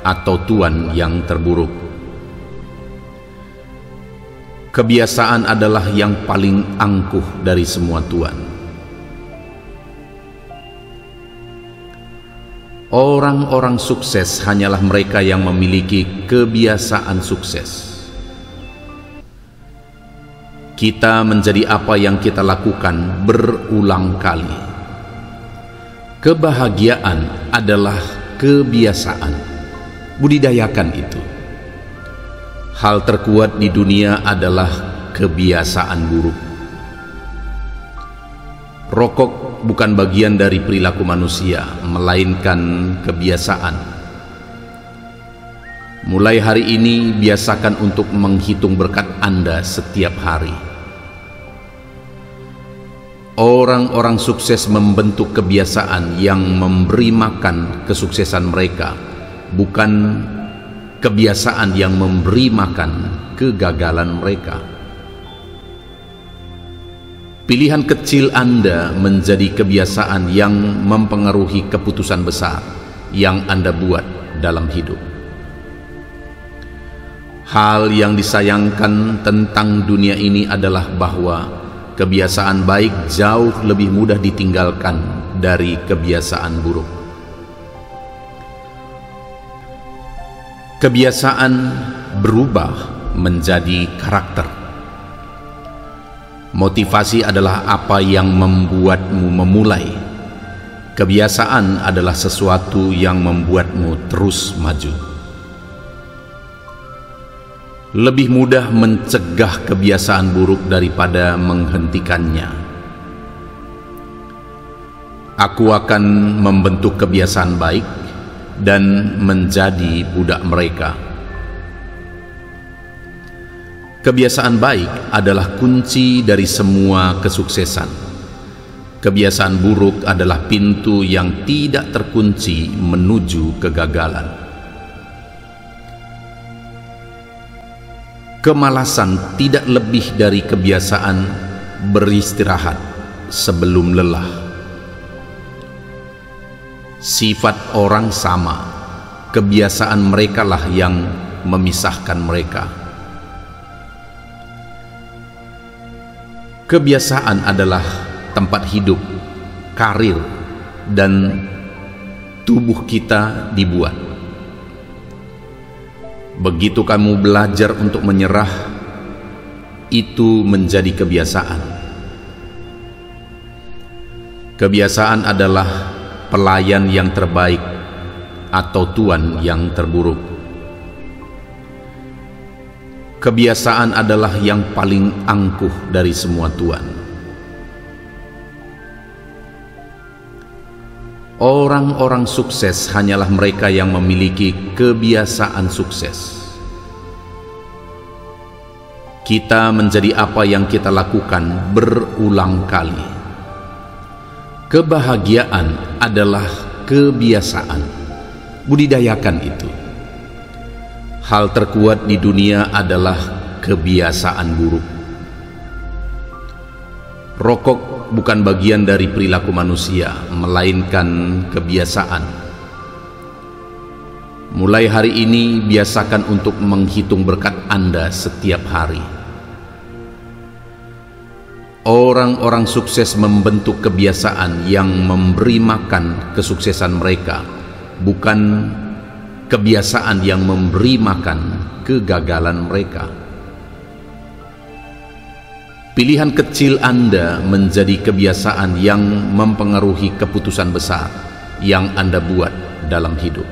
atau tuan yang terburuk. Kebiasaan adalah yang paling angkuh dari semua tuan. Orang-orang sukses hanyalah mereka yang memiliki kebiasaan sukses. Kita menjadi apa yang kita lakukan berulang kali. Kebahagiaan adalah kebiasaan. Budidayakan itu. Hal terkuat di dunia adalah kebiasaan buruk. Rokok bukan bagian dari perilaku manusia, melainkan kebiasaan. Mulai hari ini, biasakan untuk menghitung berkat Anda setiap hari. Orang-orang sukses membentuk kebiasaan yang memberi makan kesuksesan mereka, bukan kebiasaan yang memberi makan kegagalan mereka. Pilihan kecil Anda menjadi kebiasaan yang mempengaruhi keputusan besar yang Anda buat dalam hidup. Hal yang disayangkan tentang dunia ini adalah bahwa kebiasaan baik jauh lebih mudah ditinggalkan dari kebiasaan buruk. Kebiasaan berubah menjadi karakter. Motivasi adalah apa yang membuatmu memulai. Kebiasaan adalah sesuatu yang membuatmu terus maju. Lebih mudah mencegah kebiasaan buruk daripada menghentikannya. Aku akan membentuk kebiasaan baik dan menjadi budak mereka. Kebiasaan baik adalah kunci dari semua kesuksesan. Kebiasaan buruk adalah pintu yang tidak terkunci menuju kegagalan. Kemalasan tidak lebih dari kebiasaan beristirahat sebelum lelah. Sifat orang sama, kebiasaan merekalah yang memisahkan mereka. Kebiasaan adalah tempat hidup, karir, dan tubuh kita dibuat. Begitu kamu belajar untuk menyerah, itu menjadi kebiasaan. Kebiasaan adalah pelayan yang terbaik atau tuan yang terburuk. Kebiasaan adalah yang paling angkuh dari semua tuan. Orang-orang sukses hanyalah mereka yang memiliki kebiasaan sukses. Kita menjadi apa yang kita lakukan berulang kali. Kebahagiaan adalah kebiasaan. Budidayakan itu. Hal terkuat di dunia adalah kebiasaan buruk. Rokok bukan bagian dari perilaku manusia, melainkan kebiasaan. Mulai hari ini, biasakan untuk menghitung berkat Anda setiap hari. Orang-orang sukses membentuk kebiasaan yang memberi makan kesuksesan mereka, bukan kebiasaan yang memberi makan kegagalan mereka. Pilihan kecil Anda menjadi kebiasaan yang mempengaruhi keputusan besar yang Anda buat dalam hidup.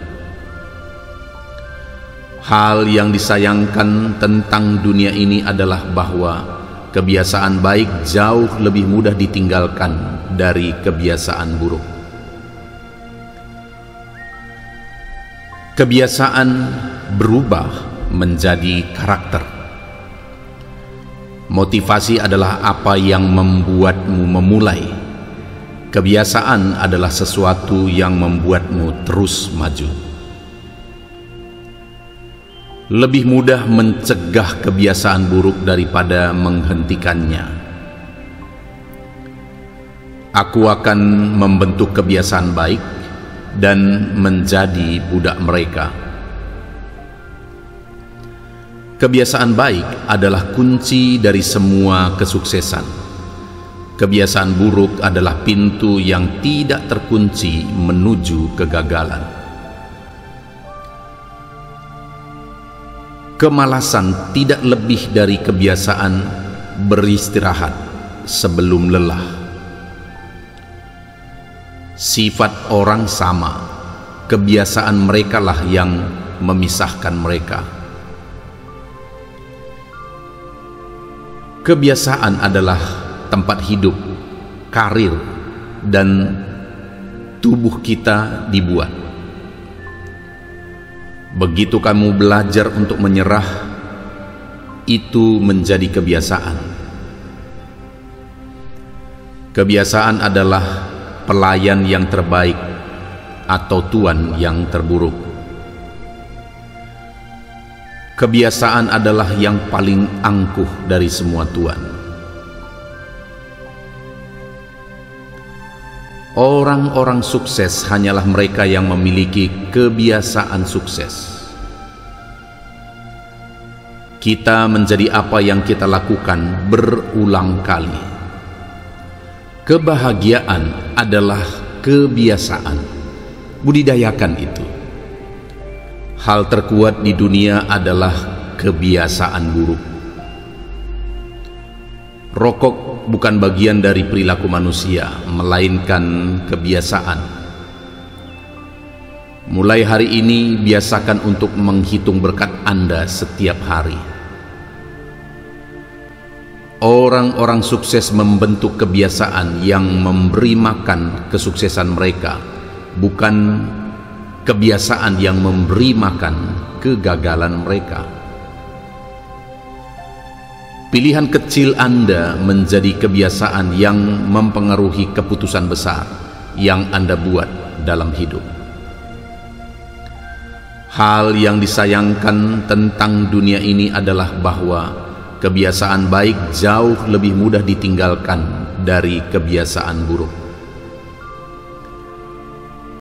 Hal yang disayangkan tentang dunia ini adalah bahwa kebiasaan baik jauh lebih mudah ditinggalkan dari kebiasaan buruk. Kebiasaan berubah menjadi karakter. Motivasi adalah apa yang membuatmu memulai. Kebiasaan adalah sesuatu yang membuatmu terus maju. Lebih mudah mencegah kebiasaan buruk daripada menghentikannya. Aku akan membentuk kebiasaan baik dan menjadi budak mereka. Kebiasaan baik adalah kunci dari semua kesuksesan. Kebiasaan buruk adalah pintu yang tidak terkunci menuju kegagalan. Kemalasan tidak lebih dari kebiasaan beristirahat sebelum lelah. Sifat orang sama, kebiasaan merekalah yang memisahkan mereka. Kebiasaan adalah tempat hidup, karir, dan tubuh kita dibuat. Begitu kamu belajar untuk menyerah, itu menjadi kebiasaan. Kebiasaan adalah pelayan yang terbaik atau tuan yang terburuk. Kebiasaan adalah yang paling angkuh dari semua tuan. Orang-orang sukses hanyalah mereka yang memiliki kebiasaan sukses. Kita menjadi apa yang kita lakukan berulang kali. Kebahagiaan adalah kebiasaan. Budidayakan itu. Hal terkuat di dunia adalah kebiasaan buruk. Rokok bukan bagian dari perilaku manusia, melainkan kebiasaan. Mulai hari ini, biasakan untuk menghitung berkat Anda setiap hari. Orang-orang sukses membentuk kebiasaan yang memberi makan kesuksesan mereka, bukan kebiasaan yang memberi makan kegagalan mereka. Pilihan kecil Anda menjadi kebiasaan yang mempengaruhi keputusan besar yang Anda buat dalam hidup. Hal yang disayangkan tentang dunia ini adalah bahwa kebiasaan baik jauh lebih mudah ditinggalkan dari kebiasaan buruk.